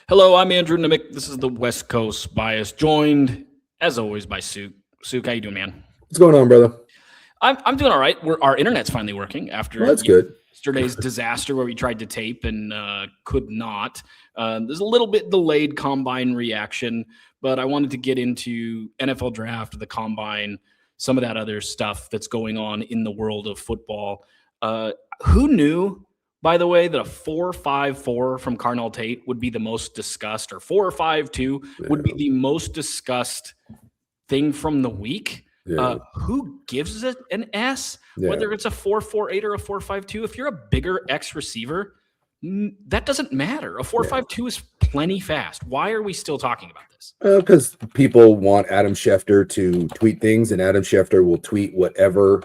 Hello, I'm Andrew Nemec. This is the West Coast Bias, joined as always by Suke. Suke, how you doing, man? What's going on, brother? I'm doing all right. Our internet's finally working after Well, that's good. yesterday's disaster where we tried to tape and could not. There's a little bit delayed combine reaction, but I wanted to get into NFL draft, the combine, some of that other stuff that's going on in the world of football. Who knew, by the way, that a 4.54 from Carnell Tate would be the most discussed, or 4.52 would be the most discussed thing from the week? Yeah. Who gives it an S? Yeah. Whether it's a 4.48 or a 4.52, if you're a bigger X receiver, that doesn't matter. A 4.52 is plenty fast. Why are we still talking about this? Because people want Adam Schefter to tweet things, and Adam Schefter will tweet whatever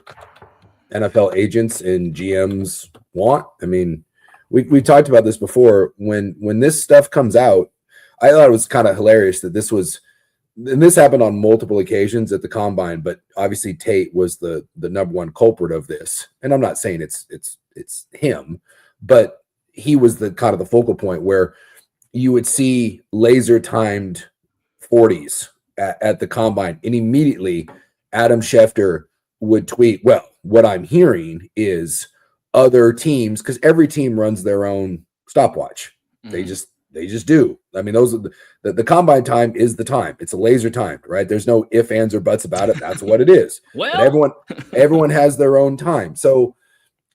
NFL agents and GMs want. I mean, we talked about this before. When this stuff comes out, I thought it was kind of hilarious that this happened on multiple occasions at the combine, but obviously Tate was the number one culprit of this. And I'm not saying it's him, but he was the kind of the focal point where you would see laser timed 40s at the combine, and immediately Adam Schefter would tweet, well, what I'm hearing is other teams, because every team runs their own stopwatch. Mm-hmm. They just do. I mean, those are the combine time is the time. It's a laser timed, right? There's no ifs, ands, or buts about it. That's what it is. Well, but everyone has their own time. So,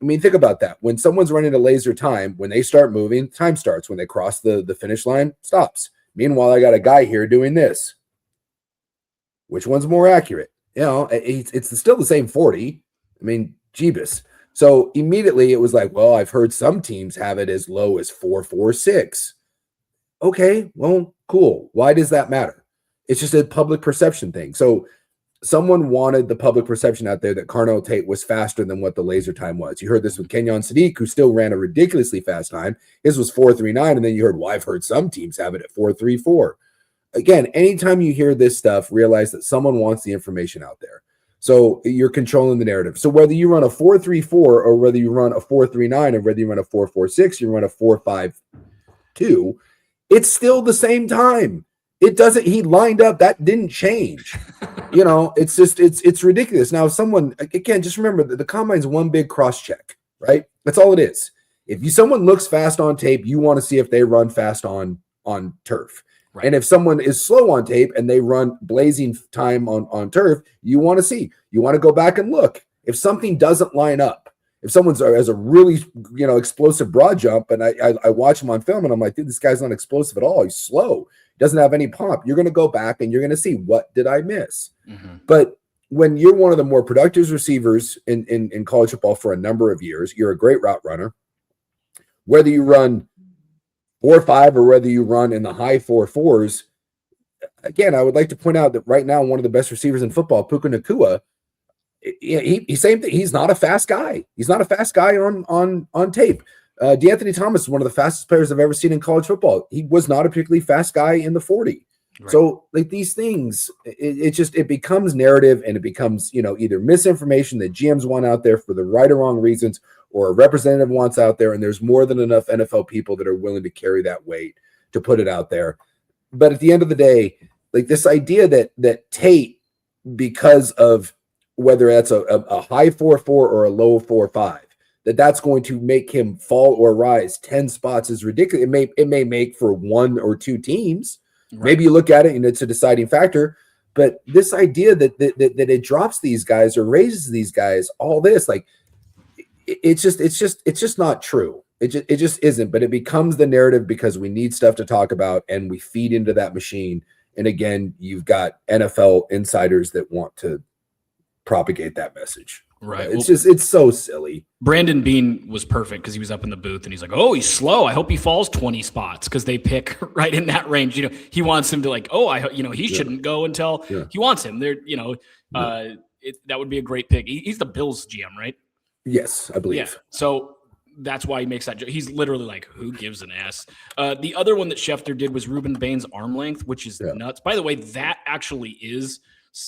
I mean, think about that. When someone's running a laser time, when they start moving, time starts. When they cross the finish line, stops. Meanwhile, I got a guy here doing this. Which one's more accurate? You know, it's still the same 40. I mean, Jeebus. So immediately it was like, well, I've heard some teams have it as low as 4.46. Okay, well, cool. Why does that matter? It's just a public perception thing. So someone wanted the public perception out there that Carnell Tate was faster than what the laser time was. You heard this with Kenyon Sadiq, who still ran a ridiculously fast time. His was 4.39, and then you heard, well, I've heard some teams have it at 4.34. Again, anytime you hear this stuff, realize that someone wants the information out there. So you're controlling the narrative. So whether you run a 4.34 or whether you run a 4.39 or whether you run a 4.46, you run a 4.52, it's still the same time. It doesn't, he lined up, that didn't change. You know, it's just, it's ridiculous. Now, someone, again, just remember that the combine's one big cross check, right? That's all it is. If someone looks fast on tape, you want to see if they run fast on turf. Right. And if someone is slow on tape and they run blazing time on turf, you want to see. You want to go back and look. If something doesn't line up, if someone has a really, explosive broad jump, and I watch him on film and I'm like, dude, this guy's not explosive at all. He's slow. He doesn't have any pump. You're going to go back and you're going to see, what did I miss? Mm-hmm. But when you're one of the more productive receivers in college football for a number of years, you're a great route runner. Whether you run 4.5 or whether you run in the high 4.4s, again, I would like to point out that right now, one of the best receivers in football, Puka Nacua, he's same thing. He's not a fast guy. He's not a fast guy on tape. DeAnthony Thomas is one of the fastest players I've ever seen in college football. He was not a particularly fast guy in the 40. Right. So like these things, it becomes narrative, and it becomes, either misinformation that GMs want out there for the right or wrong reasons, or a representative wants out there, and there's more than enough NFL people that are willing to carry that weight to put it out there. But at the end of the day, like this idea that Tate, because of whether that's a high 4.4 or a low 4.5, that's going to make him fall or rise 10 spots is ridiculous. It may make for one or two teams. Right. Maybe you look at it and it's a deciding factor, but this idea that it drops these guys or raises these guys, all this, like it's just not true. It just isn't, but it becomes the narrative because we need stuff to talk about and we feed into that machine. And again, you've got NFL insiders that want to propagate that message. Right. It's so silly. Brandon Beane was perfect because he was up in the booth and he's like, oh, he's slow. I hope he falls 20 spots, because they pick right in that range. He wants him to he shouldn't go until he wants him there. That would be a great pick. He's the Bills GM, right? Yes, I believe. Yeah. So that's why he makes that. He's literally like, who gives an S? The other one that Schefter did was Ruben Bain's arm length, which is nuts. By the way, that actually is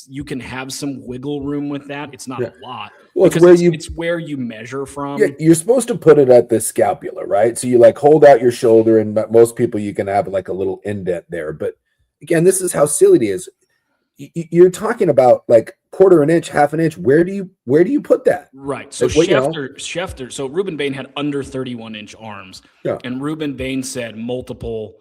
you can have some wiggle room with that. It's not a lot. Well, it's where you measure from. Yeah, you're supposed to put it at the scapula, right? So you like hold out your shoulder, and most people you can have like a little indent there. But again, this is how silly it is. You're talking about like quarter an inch, half an inch. Where do you put that? Right. So like, Schefter. So Ruben Bain had under 31-inch arms, and Ruben Bain said multiple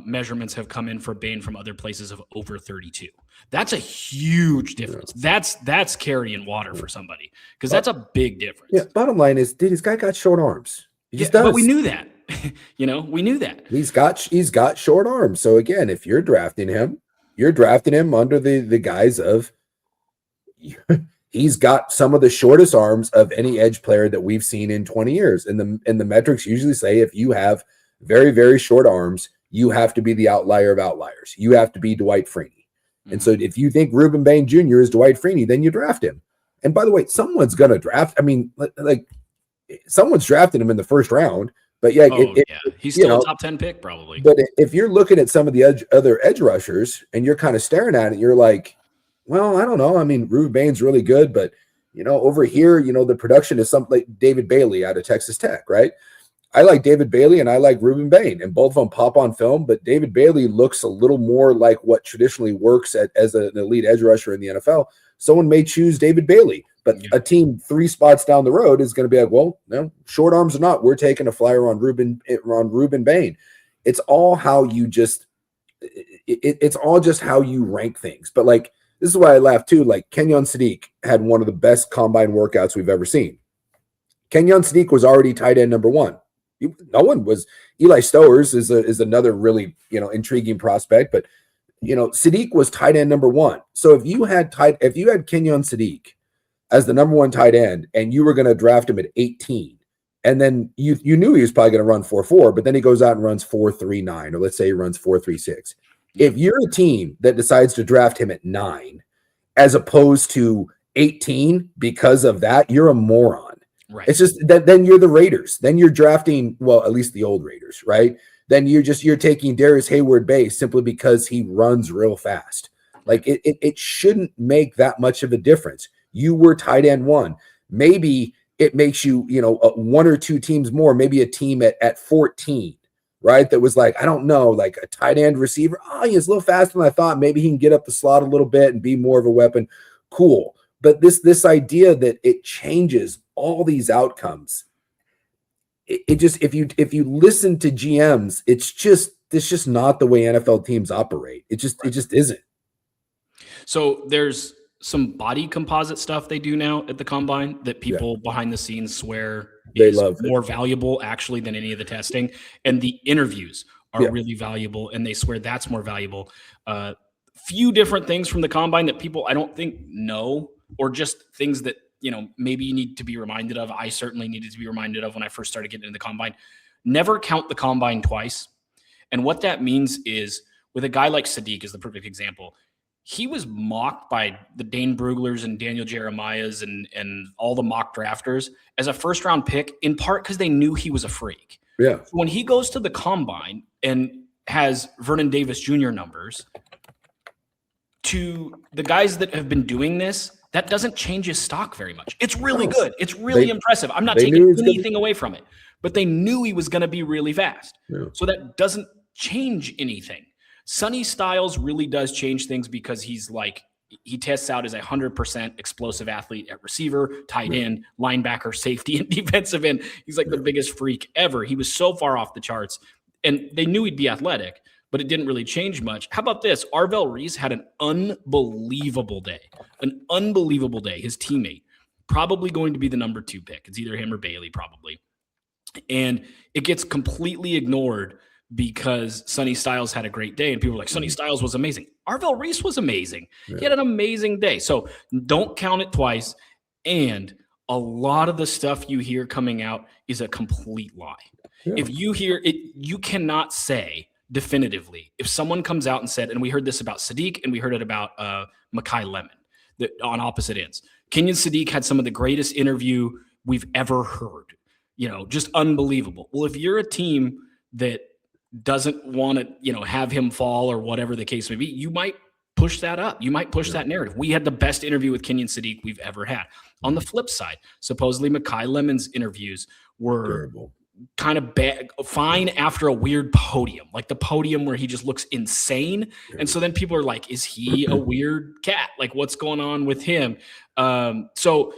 measurements have come in for Bain from other places of over 32. That's a huge difference. That's carrying water for somebody, because that's a big difference. Yeah. Bottom line is, dude, this guy got short arms. He just does. But we knew that. We knew that. He's got short arms. So again, if you're drafting him, you're drafting him under the guise of he's got some of the shortest arms of any edge player that we've seen in 20 years. And the metrics usually say if you have very, very short arms, you have to be the outlier of outliers. You have to be Dwight Freeney. Mm-hmm. And so if you think Ruben Bain Jr. is Dwight Freeney, then you draft him. And by the way, someone's going to draft. I mean, like someone's drafted him in the first round. But yeah, he's still a top 10 pick probably. But if you're looking at some of the other edge rushers and you're kind of staring at it, you're like, well, I don't know. I mean, Ruben Bain's really good, but over here, the production is something like David Bailey out of Texas Tech, right? I like David Bailey and I like Ruben Bain, and both of them pop on film, but David Bailey looks a little more like what traditionally works as an elite edge rusher in the NFL. Someone may choose David Bailey, but a team 3 spots down the road is going to be like, well, no, short arms or not, we're taking a flyer on Ruben Bain. It's all how you just it's all just how you rank things. But like, this is why I laugh too. Like Kenyon Sadiq had one of the best combine workouts we've ever seen. Kenyon Sadiq was already tight end number 1. No one was. Eli Stowers is another really intriguing prospect, but Sadiq was tight end number 1. So if you had Kenyon Sadiq as the number 1 tight end and you were going to draft him at 18, and then you knew he was probably going to run 4.4, but then he goes out and runs 4.39, or let's say he runs 4.36. If you're a team that decides to draft him at 9 as opposed to 18 because of that, you're a moron. Right. It's just that then you're the Raiders. Then you're drafting, well, at least the old Raiders, right? Then you're taking Darius Hayward-Bay simply because he runs real fast. Like it shouldn't make that much of a difference. You were tight end 1. Maybe it makes you, 1 or 2 teams more, maybe a team at 14, right? That was like, I don't know, like a tight end receiver. Oh, he's a little faster than I thought. Maybe he can get up the slot a little bit and be more of a weapon. Cool. But this idea that it changes all these outcomes, it just, if you listen to GMs, it's just not the way NFL teams operate. It just isn't. So there's some body composite stuff they do now at the combine that people behind the scenes swear is more valuable actually than any of the testing. And the interviews are really valuable, and they swear that's more valuable. Few different things from the combine that people I don't think know, or just things that maybe you need to be reminded of. I certainly needed to be reminded of when I first started getting into the combine. Never count the combine twice. And what that means is, with a guy like Sadiq is the perfect example. He was mocked by the Dane Bruglers and Daniel Jeremiahs and all the mock drafters as a first-round pick, in part because they knew he was a freak. Yeah. When he goes to the combine and has Vernon Davis Jr. numbers, to the guys that have been doing this, that doesn't change his stock very much. It's really good. It's really impressive. I'm not taking anything away from it, but they knew he was going to be really fast. Yeah. So that doesn't change anything. Sonny Styles really does change things, because he's like, he tests out as 100% explosive athlete at receiver, tight end, linebacker, safety, and defensive end. He's like the biggest freak ever. He was so far off the charts, and they knew he'd be athletic, but it didn't really change much. How about this? Arvell Reese had an unbelievable day. His teammate, probably going to be the number 2 pick. It's either him or Bailey, probably. And it gets completely ignored because Sonny Styles had a great day. And people were like, Sonny Styles was amazing. Arvell Reese was amazing. Yeah. He had an amazing day. So don't count it twice. And a lot of the stuff you hear coming out is a complete lie. Yeah. If you hear it, you cannot say definitively, if someone comes out and said, and we heard this about Sadiq and we heard it about Mekhi Lemon on opposite ends. Kenyon Sadiq had some of the greatest interview we've ever heard, just unbelievable. Well, if you're a team that doesn't want to, have him fall or whatever the case may be, you might push that up. You might push that narrative. We had the best interview with Kenyon Sadiq we've ever had. On the flip side, supposedly Makai Lemon's interviews were Terrible. kind of fine after a weird podium, like the podium where he just looks insane. And so then people are like, is he a weird cat? Like, what's going on with him? So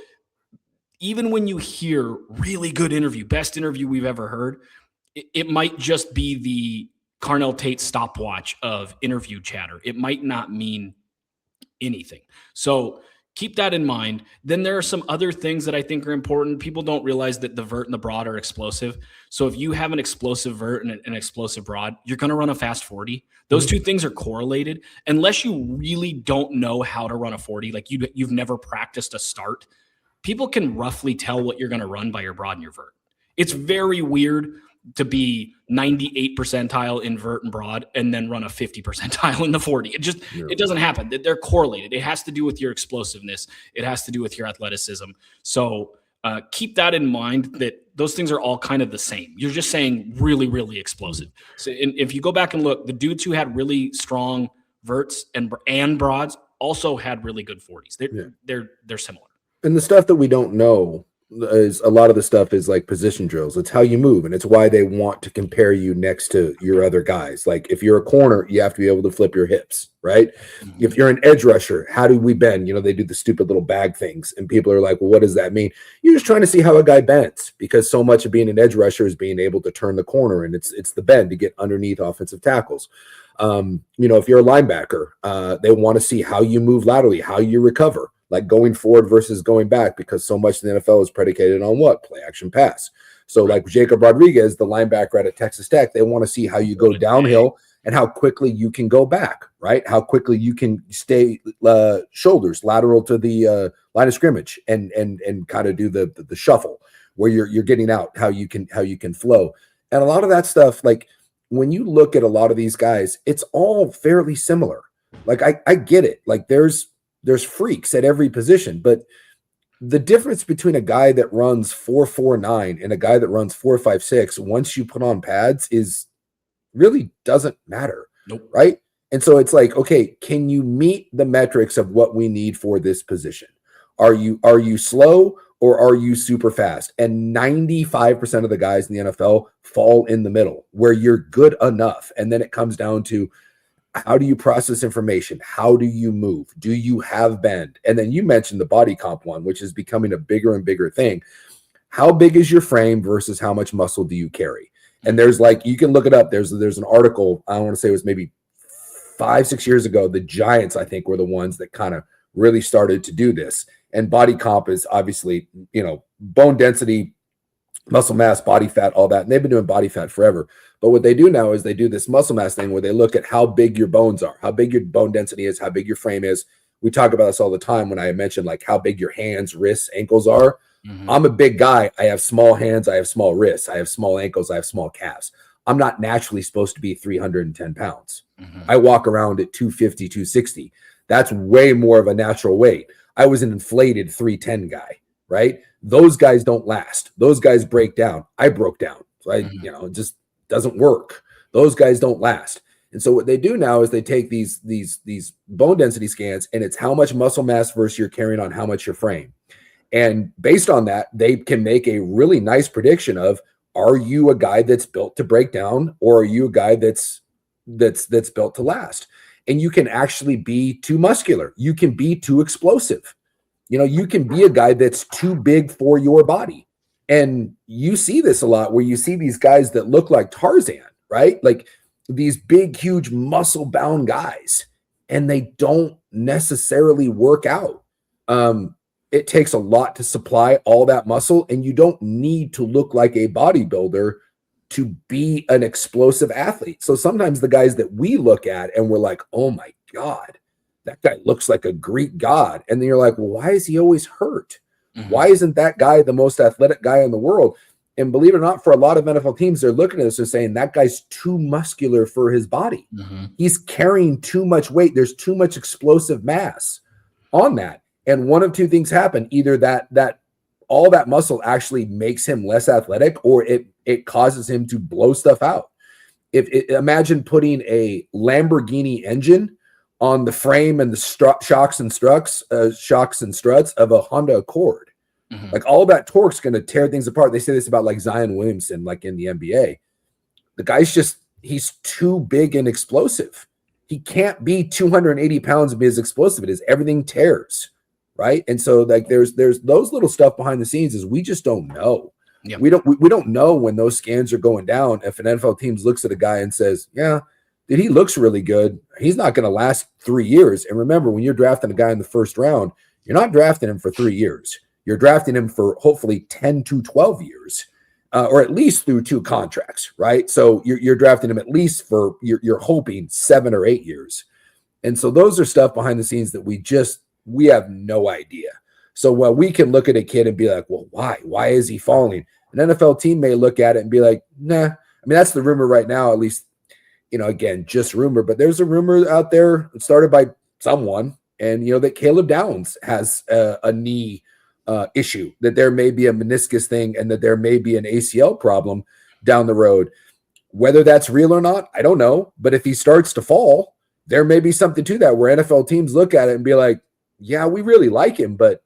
even when you hear really good interview, best interview we've ever heard, it might just be the Carnell Tate stopwatch of interview chatter. It might not mean anything. So keep that in mind. Then there are some other things that I think are important. People don't realize that the vert and the broad are explosive. So if you have an explosive vert and an explosive broad, you're going to run a fast 40. Those two things are correlated. Unless you really don't know how to run a 40, like you've never practiced a start, people can roughly tell what you're going to run by your broad and your vert. It's very weird to be 98 percentile in vert and broad and then run a 50 percentile in the 40. It doesn't happen. They're correlated. It has to do with your explosiveness. It has to do with your athleticism. So keep that in mind, that those things are all kind of the same. You're just saying really, really explosive. So if you go back and look, the dudes who had really strong verts and broads also had really good 40s. They're similar. And the stuff that we don't know is a lot of the stuff is like position drills. It's how you move, and it's why they want to compare you next to your other guys. Like if you're a corner, you have to be able to flip your hips, right? Mm-hmm. If you're an edge rusher, how do we bend? You know, they do the stupid little bag things, and people are like, well, what does that mean? You're just trying to see how a guy bends, because so much of being an edge rusher is being able to turn the corner, and it's the bend to get underneath offensive tackles. You know, if you're a linebacker, they want to see how you move laterally, how you recover, like going forward versus going back, because so much of the NFL is predicated on what? Play action pass. So like Jacob Rodriguez, the linebacker at Texas Tech, they want to see how you go downhill and how quickly you can go back, right? How quickly you can stay shoulders lateral to the line of scrimmage and kind of do the shuffle where you're getting out, how you can flow. And a lot of that stuff, like when you look at a lot of these guys, it's all fairly similar. Like I get it. Like there's freaks at every position, but the difference between a guy that runs 4.49 and a guy that runs 4.56, once you put on pads, is really doesn't matter. Nope. Right. And so it's like, okay, can you meet the metrics of what we need for this position? Are you slow or are you super fast? And 95% of the guys in the NFL fall in the middle where you're good enough. And then it comes down to, how do you process information? How do you move? Do you have bend? And then you mentioned the body comp one, which is becoming a bigger and bigger thing. How big is your frame versus how much muscle do you carry? And there's like, you can look it up. There's an article, I want to say it was maybe 5-6 years ago. The Giants, I think, were the ones that kind of really started to do this. And body comp is obviously, you know, bone density, muscle mass, body fat, all that. And they've been doing body fat forever. But what they do now is they do this muscle mass thing where they look at how big your bones are, how big your bone density is, how big your frame is. We talk about this all the time when I mentioned like how big your hands, wrists, ankles are. Mm-hmm. I'm a big guy. I have small hands. I have small wrists. I have small ankles. I have small calves. I'm not naturally supposed to be 310 pounds. Mm-hmm. I walk around at 250, 260. That's way more of a natural weight. I was an inflated 310 guy, right? Those guys don't last. Those guys break down. I broke down. So it just doesn't work. Those guys don't last. And so what they do now is they take these bone density scans, and it's how much muscle mass versus you're carrying on how much your frame. And based on that, they can make a really nice prediction of, are you a guy that's built to break down, or are you a guy that's built to last? And you can actually be too muscular. You can be too explosive. You know, you can be a guy that's too big for your body. And you see this a lot where you see these guys that look like Tarzan, right? Like these big, huge muscle bound guys, and they don't necessarily work out. It takes a lot to supply all that muscle, and you don't need to look like a bodybuilder to be an explosive athlete. So sometimes the guys that we look at and we're like, oh my God, that guy looks like a Greek god. And then you're like, well, why is he always hurt? Mm-hmm. Why isn't that guy the most athletic guy in the world? And believe it or not, for a lot of NFL teams, they're looking at this and saying that guy's too muscular for his body. Mm-hmm. He's carrying too much weight. There's too much explosive mass on that. And one of two things happen. Either that all that muscle actually makes him less athletic, or it causes him to blow stuff out. Imagine putting a Lamborghini engine on the frame and the shocks and struts of a Honda Accord. Mhm. Like all that torque's going to tear things apart. They say this about like Zion Williamson, like in the NBA. The guy's he's too big and explosive. He can't be 280 pounds and be as explosive it is. Everything tears, right? And so like there's those little stuff behind the scenes is we just don't know. Yep. We don't know when those scans are going down. If an NFL team looks at a guy and says, yeah, dude, he looks really good, he's not going to last 3 years. And remember, when you're drafting a guy in the first round, you're not drafting him for 3 years. You're drafting him for hopefully 10 to 12 years, or at least through 2 contracts, right? So you're drafting him at least for, you're hoping 7 or 8 years. And so those are stuff behind the scenes that we have no idea. So while we can look at a kid and be like, well, why? Why is he falling? An NFL team may look at it and be like, nah. I mean, that's the rumor right now, at least, again, just rumor. But there's a rumor out there started by someone, and, that Caleb Downs has a knee issue, that there may be a meniscus thing and that there may be an ACL problem down the road. Whether that's real or not, I don't know. But if he starts to fall, there may be something to that where NFL teams look at it and be like, yeah, we really like him, but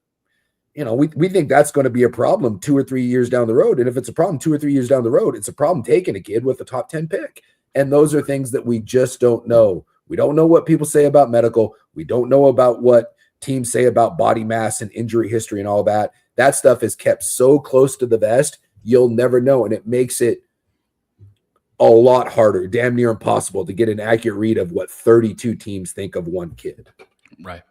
we think that's going to be a problem 2 or 3 years down the road. And if it's a problem 2 or 3 years down the road, it's a problem taking a kid with a top 10 pick. And those are things that we just don't know. We don't know what people say about medical. We don't know about what teams say about body mass and injury history and all that. That stuff is kept so close to the vest, you'll never know. And it makes it a lot harder, damn near impossible, to get an accurate read of what 32 teams think of one kid. Right.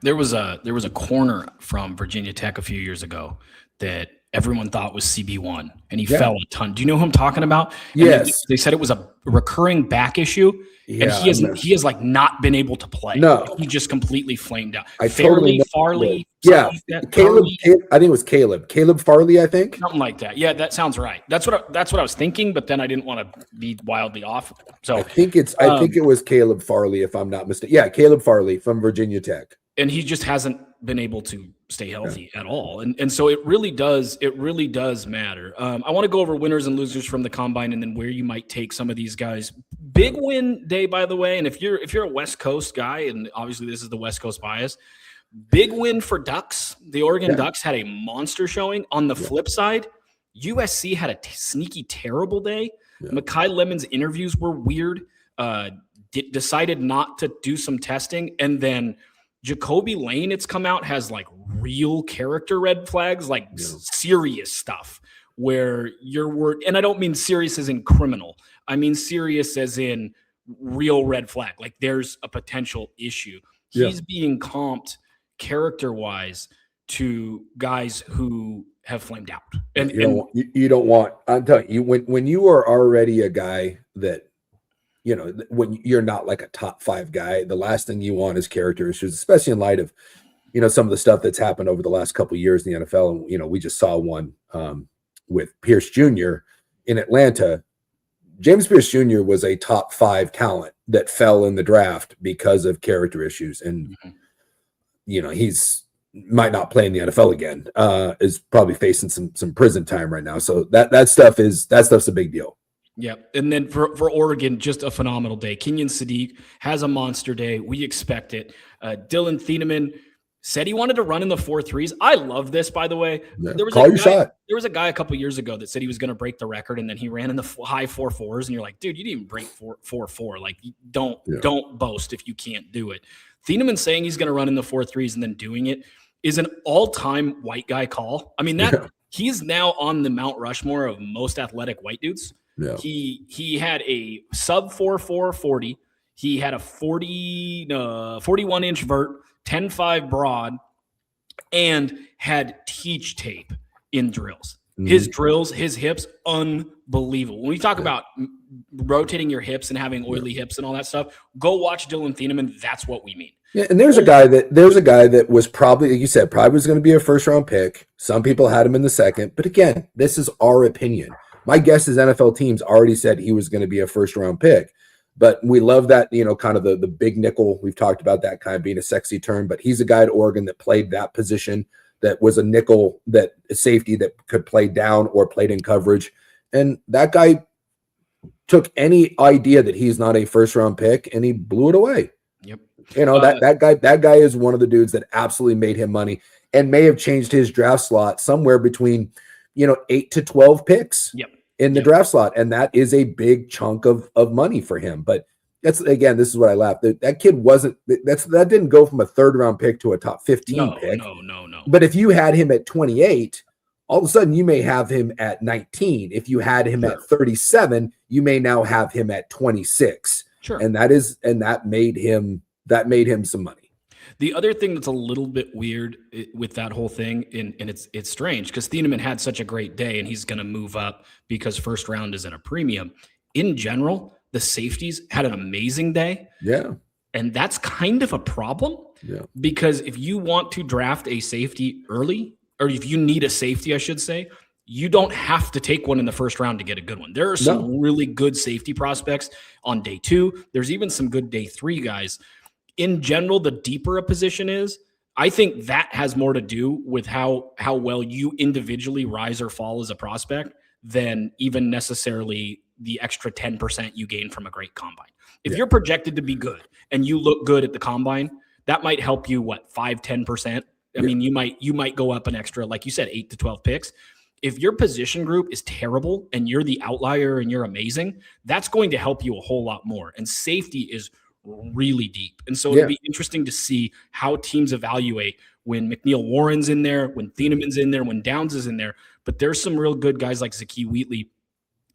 There was a corner from Virginia Tech a few years ago that everyone thought was CB1, and he fell a ton. Do you know who I'm talking about? And yes. They said it was a recurring back issue, and he has like not been able to play. No. He just completely flamed out. Farley. Yeah. Like Caleb, I think it was Caleb Farley, I think. Something like that. Yeah, that sounds right. That's what I was thinking, but then I didn't want to be wildly off. So I think it was Caleb Farley, if I'm not mistaken. Yeah, Caleb Farley from Virginia Tech. And he just hasn't been able to stay healthy at all. And so it really does matter. I want to go over winners and losers from the combine and then where you might take some of these guys. Big win day, by the way. And if you're a West Coast guy, and obviously this is the West Coast bias, big win for Ducks. The Oregon Ducks had a monster showing. On the flip side, USC had a sneaky terrible day. Yeah. Mekhi Lemon's interviews were weird. Decided not to do some testing, and then Jacoby Lane, it's come out, has like real character red flags, like serious stuff where you're worried. And I don't mean serious as in criminal. I mean serious as in real red flag. Like there's a potential issue. He's being comped character-wise to guys who have flamed out. And you don't want, I'm telling you, when you are already a guy that, when you're not like a top 5 guy, the last thing you want is character issues, especially in light of, some of the stuff that's happened over the last couple of years in the NFL. And, we just saw one with Pierce Jr. in Atlanta. James Pierce Jr. was a top 5 talent that fell in the draft because of character issues. And, he's might not play in the NFL again, is probably facing some prison time right now. So that stuff's a big deal. Yeah, and then for Oregon, just a phenomenal day. Kenyon Sadiq has a monster day. We expect it. Dylan Thieneman said he wanted to run in the 4.3s. I love this, by the way. Yeah. There was a guy a couple years ago that said he was going to break the record, and then he ran in the high 4.4s, and you're like, dude, you didn't even break 4.4. Like, don't boast if you can't do it. Thieneman saying he's going to run in the 4.3s and then doing it is an all-time white guy call. I mean, he's now on the Mount Rushmore of most athletic white dudes. Yeah. He had a sub 4.4 40. He had a 41-inch vert, 10.5 broad, and had teach tape in drills. Mm-hmm. His drills, his hips, unbelievable. When we talk about rotating your hips and having oily hips and all that stuff, go watch Dylan Thieneman. That's what we mean. Yeah, and there's a guy that was probably, like you said, probably was going to be a first-round pick. Some people had him in the second. But again, this is our opinion. My guess is NFL teams already said he was going to be a first-round pick. But we love that, kind of the big nickel. We've talked about that kind of being a sexy term. But he's a guy at Oregon that played that position, that was a nickel, that a safety that could play down or played in coverage. And that guy took any idea that he's not a first-round pick, and he blew it away. Yep. You know, that guy is one of the dudes that absolutely made him money and may have changed his draft slot somewhere between, 8 to 12 picks in the draft slot. And that is a big chunk of money for him. But this is what I laughed. That kid that didn't go from a 3rd round pick to a top 15 pick. No. But if you had him at 28, all of a sudden you may have him at 19. If you had him at 37, you may now have him at 26. Sure. And that made him some money. The other thing that's a little bit weird with that whole thing, and it's strange because Thieneman had such a great day and he's going to move up because 1st round is at a premium. In general, the safeties had an amazing day. Yeah. And that's kind of a problem. Yeah. Because if you want to draft a safety early, or if you need a safety, I should say, you don't have to take one in the 1st round to get a good one. There are some really good safety prospects on day 2. There's even some good day 3 guys. In general, the deeper a position is, I think that has more to do with how well you individually rise or fall as a prospect than even necessarily the extra 10% you gain from a great combine. If you're projected to be good and you look good at the combine, that might help you, 5-10%? I mean, you might go up an extra, like you said, 8 to 12 picks. If your position group is terrible and you're the outlier and you're amazing, that's going to help you a whole lot more. And safety is really deep. And so it'll be interesting to see how teams evaluate when McNeil Warren's in there, when Thieneman's in there, when Downs is in there. But there's some real good guys like Zakee Wheatley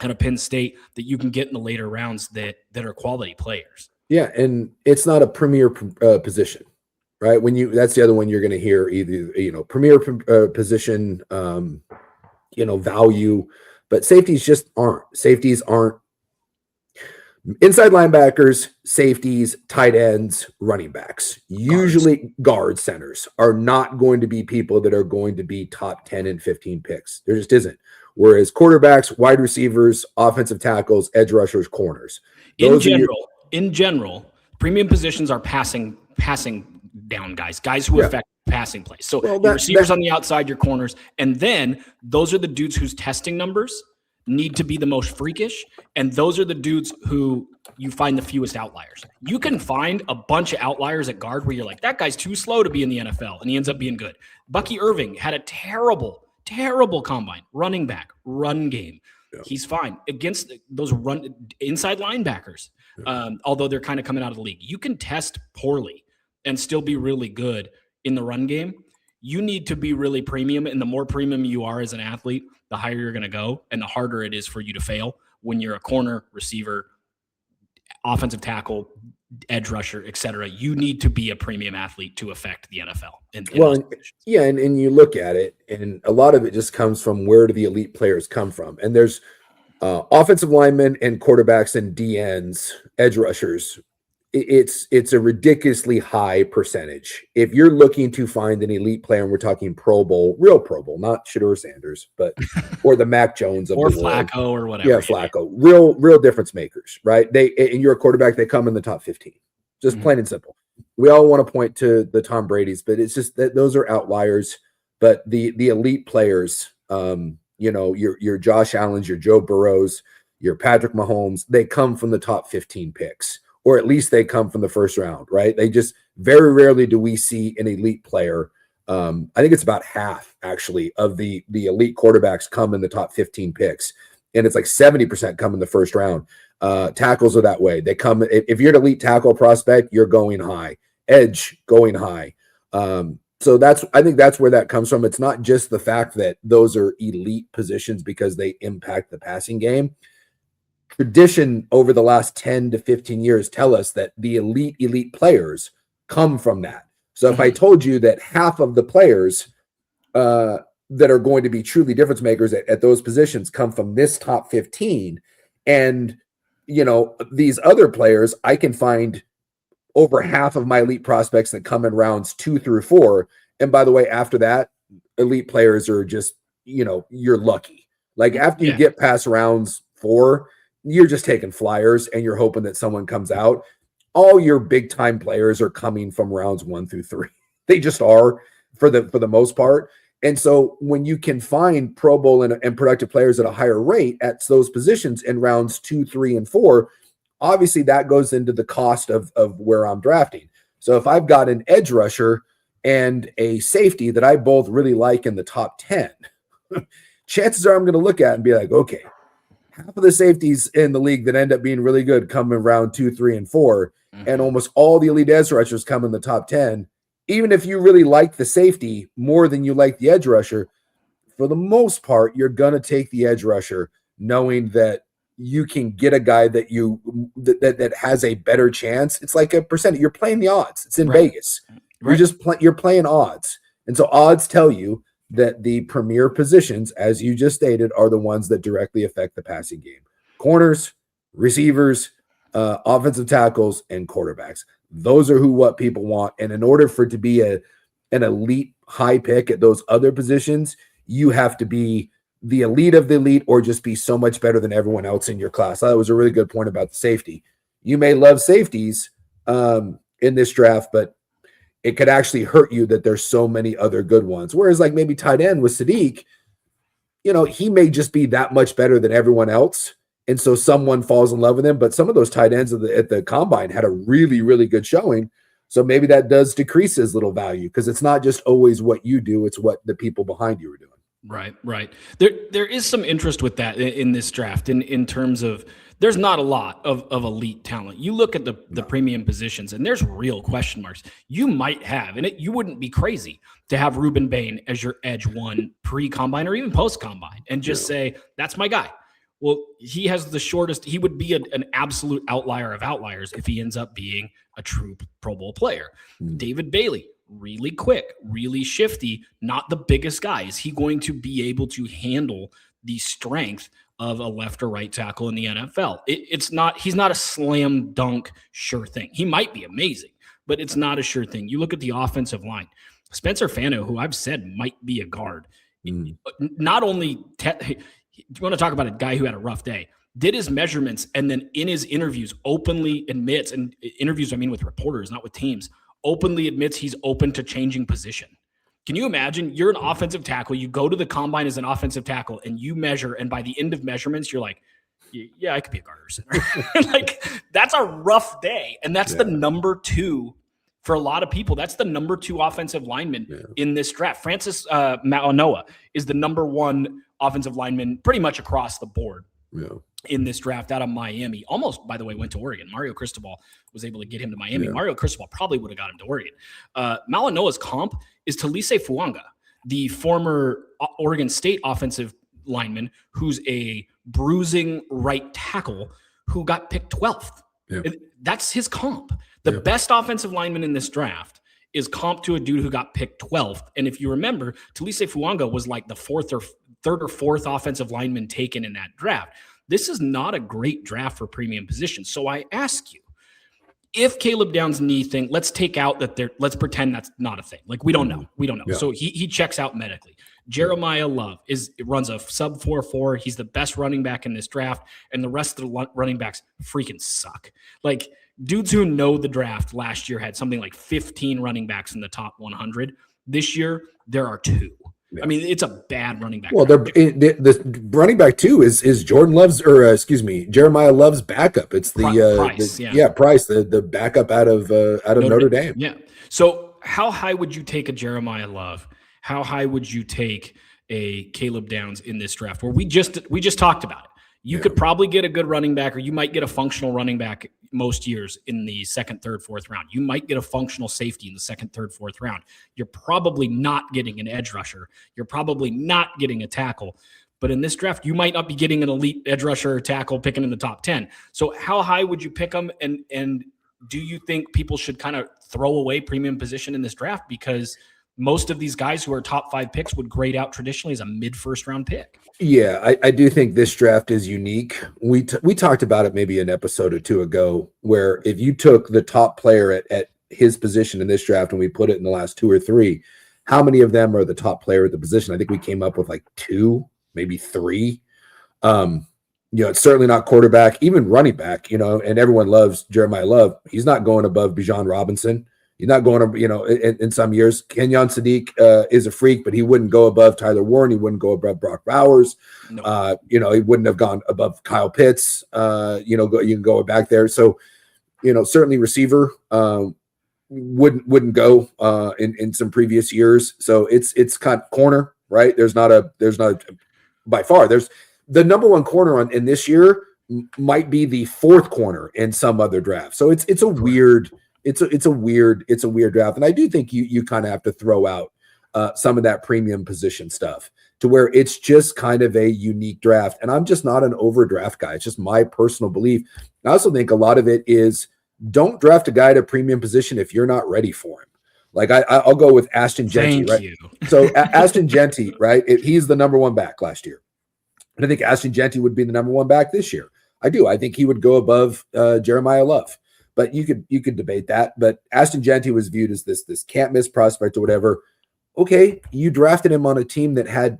out of Penn State that you can get in the later rounds that are quality players. Yeah, and it's not a premier position, right? That's the other one you're going to hear, either premier position, value, but safeties aren't inside linebackers, safeties, tight ends, running backs. Usually guard centers are not going to be people that are going to be top 10 and 15 picks. There just isn't. Whereas quarterbacks, wide receivers, offensive tackles, edge rushers, corners. In general, premium positions are passing down guys who affect passing plays. So your receivers on the outside, your corners, and then those are the dudes whose testing numbers need to be the most freakish, and those are the dudes who you find the fewest outliers. You can find a bunch of outliers at guard where you're like, that guy's too slow to be in the NFL, and he ends up being good. Bucky Irving had a terrible combine, running back, run game. Yeah. He's fine against those inside linebackers, although they're kind of coming out of the league. You can test poorly and still be really good in the run game. You need to be really premium, and the more premium you are as an athlete, the higher you're going to go, and the harder it is for you to fail when you're a corner, receiver, offensive tackle, edge rusher, etc. You need to be a premium athlete to affect the NFL. And you look at it, and a lot of it just comes from where do the elite players come from. And there's offensive linemen and quarterbacks and DNs, edge rushers. It's a ridiculously high percentage. If you're looking to find an elite player, and we're talking Pro Bowl, real Pro Bowl, not Shedeur Sanders, but or the Mac Jones of or the Flacco world. Or whatever. Yeah, Flacco. Real difference makers, right? And you're a quarterback, they come in the top 15. Just plain and simple. We all want to point to the Tom Brady's, but it's just that those are outliers. But the elite players, your Josh Allen's, your Joe Burrows, your Patrick Mahomes, they come from the top 15 picks. Or at least they come from the first round, right? They just very rarely do we see an elite player. I think it's about half actually of the elite quarterbacks come in the top 15 picks. And it's like 70% come in the first round. Tackles are that way. They come, if you're an elite tackle prospect, you're going high, edge going high. So I think that's where that comes from. It's not just the fact that those are elite positions because they impact the passing game. Tradition over the last 10 to 15 years tell us that the elite players come from that. So if I told you that half of the players that are going to be truly difference makers at those positions come from this top 15, and these other players, I can find over half of my elite prospects that come in rounds 2 through 4. And by the way, after that, elite players are just, you're lucky. Like after you get past rounds 4, you're just taking flyers and you're hoping that someone comes out. All your big time players are coming from rounds 1 through 3. They just are for the most part. And so when you can find Pro Bowl and productive players at a higher rate at those positions in rounds 2, 3, and 4, obviously that goes into the cost of where I'm drafting. So if I've got an edge rusher and a safety that I both really like in the top 10, chances are I'm going to look at and be like, okay, half of the safeties in the league that end up being really good come in round 2, 3, and 4, and almost all the elite edge rushers come in the top 10. Even if you really like the safety more than you like the edge rusher, for the most part, you're going to take the edge rusher knowing that you can get a guy that that has a better chance. It's like a percentage. You're playing the odds. It's in Vegas. You're just you're playing odds. And so odds tell you that the premier positions, as you just stated, are the ones that directly affect the passing game. Corners, receivers, offensive tackles, and quarterbacks. Those are what people want. And in order for it to be an elite high pick at those other positions, you have to be the elite of the elite or just be so much better than everyone else in your class. That was a really good point about the safety. You may love safeties in this draft, but it could actually hurt you that there's so many other good ones. Whereas like maybe tight end with Sadiq, he may just be that much better than everyone else. And so someone falls in love with him. But some of those tight ends at the combine had a really, really good showing. So maybe that does decrease his little value because it's not just always what you do. It's what the people behind you are doing. Right. There is some interest with that in this draft in terms of there's not a lot of elite talent. You look at the premium positions and there's real question marks. You might have, and you wouldn't be crazy to have Ruben Bain as your edge one pre-combine or even post-combine and just say, that's my guy. Well, he has the shortest. He would be an absolute outlier of outliers if he ends up being a true Pro Bowl player. David Bailey, really quick, really shifty, not the biggest guy. Is he going to be able to handle the strength of a left or right tackle in the NFL? He's not a slam dunk sure thing. He might be amazing, but it's not a sure thing. You look at the offensive line. Spencer Fano, who I've said might be a guard, not only you want to talk about a guy who had a rough day, did his measurements, and then in his interviews openly admits, and interviews I mean with reporters, not with teams, openly admits he's open to changing position. Can you imagine you're an offensive tackle, you go to the combine as an offensive tackle and you measure, and by the end of measurements, you're like, yeah, I could be a guard or center. Like, that's a rough day. And that's the number 2 for a lot of people. That's the number 2 offensive lineman in this draft. Francis Mauanoa is the number 1 offensive lineman pretty much across the board in this draft out of Miami. Almost, by the way, went to Oregon. Mario Cristobal was able to get him to Miami. Mario Cristobal probably would have got him to Oregon. Malanoa's comp is Talise Fuanga, the former Oregon State offensive lineman who's a bruising right tackle who got picked 12th. That's his comp. The best offensive lineman in this draft is comp to a dude who got picked 12th. And if you remember, Talise Fuanga was like the third or fourth offensive lineman taken in that draft. This is not a great draft for premium positions. So I ask you, if Caleb Downs' knee thing, let's take out that let's pretend that's not a thing. Like, we don't know. Yeah. So he checks out medically. Jeremiah Love runs a sub 4.4. He's the best running back in this draft, and the rest of the running backs freaking suck. Like, dudes who know the draft last year had something like 15 running backs in the top 100. This year, there are 2. I mean, it's a bad running back. Well, the running back 2 is Jordan Love's, Jeremiah Love's backup. It's the Price, the backup out of Notre Dame. Yeah. So how high would you take a Jeremiah Love? How high would you take a Caleb Downs in this draft? Where we just talked about it. You could probably get a good running back, or you might get a functional running back most years in the 2nd, 3rd, 4th round. You might get a functional safety in the 2nd, 3rd, 4th round. You're probably not getting an edge rusher. You're probably not getting a tackle. But in this draft, you might not be getting an elite edge rusher or tackle picking in the top 10. So how high would you pick them? And do you think people should kind of throw away premium position in this draft? Because most of these guys who are top 5 picks would grade out traditionally as a mid-first round pick. Yeah, I do think this draft is unique. We talked about it maybe an episode or 2 ago, where if you took the top player at his position in this draft and we put it in the last 2 or 3, how many of them are the top player at the position? I think we came up with like 2, maybe 3. It's certainly not quarterback, even running back, and everyone loves Jeremiah Love. He's not going above Bijan Robinson. He's not going to, in some years, Kenyon Sadiq is a freak, but he wouldn't go above Tyler Warren. He wouldn't go above Brock Bowers. No. He wouldn't have gone above Kyle Pitts. You can go back there. So, certainly receiver wouldn't go in some previous years. So it's kind of corner, right? There's not by far. There's the number one corner in this year might be the fourth corner in some other draft. So it's a weird draft. And I do think you kind of have to throw out some of that premium position stuff to where it's just kind of a unique draft. And I'm just not an overdraft guy. It's just my personal belief. I also think a lot of it is don't draft a guy at a premium position if you're not ready for him. Like I'll go with Ashton Genty, right? So Ashton Genty, right? He's the number one back last year. And I think Ashton Genty would be the number one back this year. I do. I think he would go above Jeremiah Love. But you could debate that. But Ashton Genty was viewed as this can't miss prospect or whatever. Okay, you drafted him on a team that had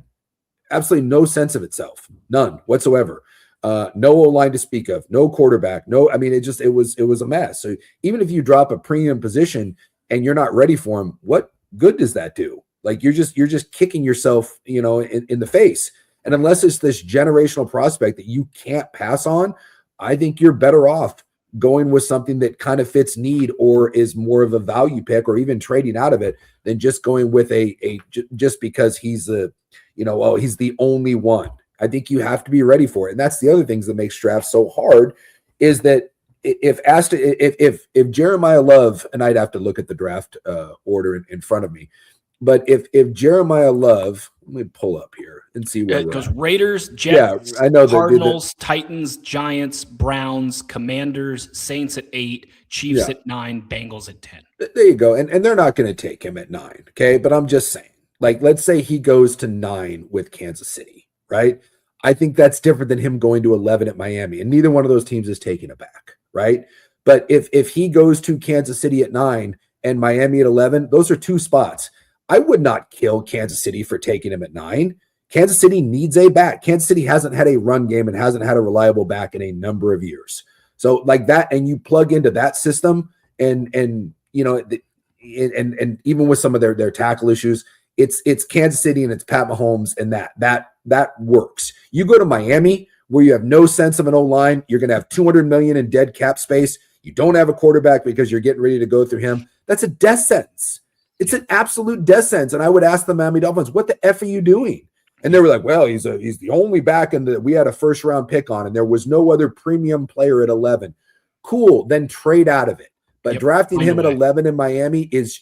absolutely no sense of itself, none whatsoever. No O-line to speak of, no quarterback, it was a mess. So even if you drop a premium position and you're not ready for him, what good does that do? Like you're just kicking yourself, in the face. And unless it's this generational prospect that you can't pass on, I think you're better off going with something that kind of fits need or is more of a value pick or even trading out of it than just going with just because he's he's the only one. I think you have to be ready for it. And that's the other things that makes drafts so hard is that if Jeremiah Love, and I'd have to look at the draft order in front of me, but if Jeremiah Love, let me pull up here and see where it goes. Raiders, Jets, I know Cardinals, Titans, Giants, Browns, Commanders, Saints at 8, Chiefs at 9, Bengals at 10. There you go. And they're not going to take him at 9. Okay. But I'm just saying, like, let's say he goes to 9 with Kansas City, right? I think that's different than him going to 11 at Miami. And neither one of those teams is taking it back, right? But if he goes to Kansas City at 9 and Miami at 11, those are 2 spots. I would not kill Kansas City for taking him at 9. Kansas City needs a back. Kansas City hasn't had a run game and hasn't had a reliable back in a number of years. So like that, and you plug into that system and even with some of their tackle issues, it's Kansas City and it's Pat Mahomes, and that works. You go to Miami where you have no sense of an O-line, you're going to have $200 million in dead cap space. You don't have a quarterback because you're getting ready to go through him. That's a death sentence. It's an absolute death sentence. And I would ask the Miami Dolphins, what the F are you doing? And they were like, well, he's the only back we had a first round pick on, and there was no other premium player at 11. Cool. Then trade out of it. But drafting him at 11 in Miami is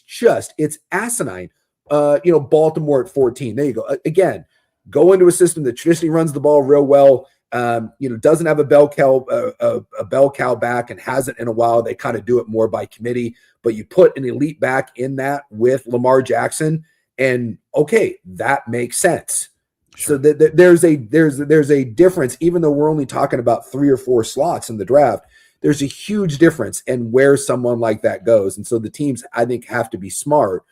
it's asinine. Baltimore at 14. There you go. Again, go into a system that traditionally runs the ball real well. Doesn't have a bell cow back and hasn't in a while. They kind of do it more by committee, but you put an elite back in that with Lamar Jackson, and okay, that makes sense. Sure. So there's a difference, even though we're only talking about 3 or 4 slots in the draft. There's a huge difference in where someone like that goes, and so the teams, I think, have to be smart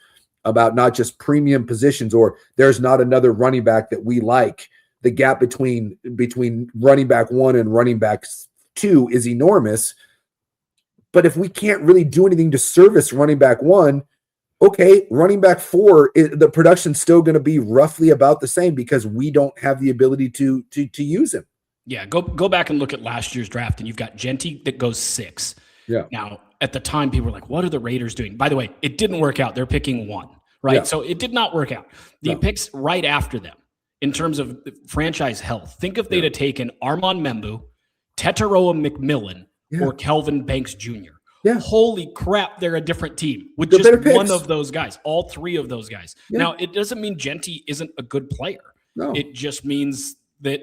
about not just premium positions or there's not another running back that we like. The gap between running back 1 and running back 2 is enormous. But if we can't really do anything to service running back 1, okay, running back 4, the production's still going to be roughly about the same because we don't have the ability to use him. Yeah, go back and look at last year's draft, and you've got Genty that goes 6. Yeah. Now, at the time, people were like, what are the Raiders doing? By the way, it didn't work out. They're picking 1, right? Yeah. So it did not work out. The picks right after them, in terms of franchise health, think if they'd have taken Armand Membu, Tetaroa McMillan, or Kelvin Banks Jr. Yeah. Holy crap, they're a different team with just one of those guys, all 3 of those guys. Yeah. Now, it doesn't mean Genty isn't a good player. No. It just means that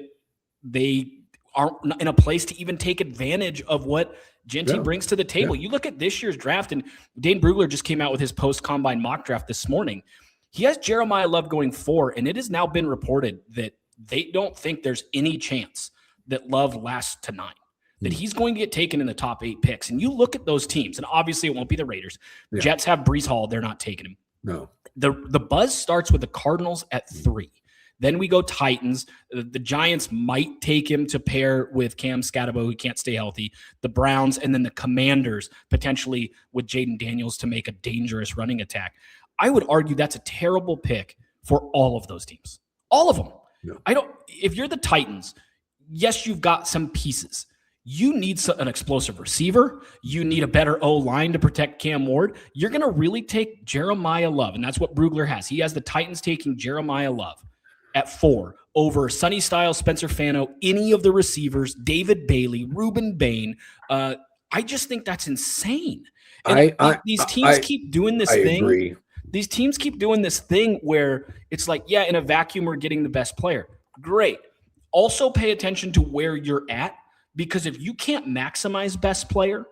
they aren't in a place to even take advantage of what Genty brings to the table. You look at this year's draft, and Dane Brugler just came out with his post-combine mock draft this morning. He has Jeremiah Love going 4, and it has now been reported that they don't think there's any chance that Love lasts to 9, that he's going to get taken in the top 8 picks. And you look at those teams, and obviously it won't be the Raiders. Yeah. Jets have Breece Hall. They're not taking him. No. The buzz starts with the Cardinals at 3. Then we go Titans. The Giants might take him to pair with Cam Scatabo, who can't stay healthy. The Browns, and then the Commanders, potentially with Jaden Daniels to make a dangerous running attack. I would argue that's a terrible pick for all of those teams. All of them. Yeah. If you're the Titans, yes, you've got some pieces. You need an explosive receiver. You need a better O-line to protect Cam Ward. You're going to really take Jeremiah Love, and that's what Brugler has. He has the Titans taking Jeremiah Love at 4 over Sonny Styles, Spencer Fano, any of the receivers, David Bailey, Reuben Bain. I just think that's insane. And these teams keep doing this thing. Agree. These teams keep doing this thing where it's like, yeah, in a vacuum, we're getting the best player. Great. Also pay attention to where you're at, because if you can't maximize best player,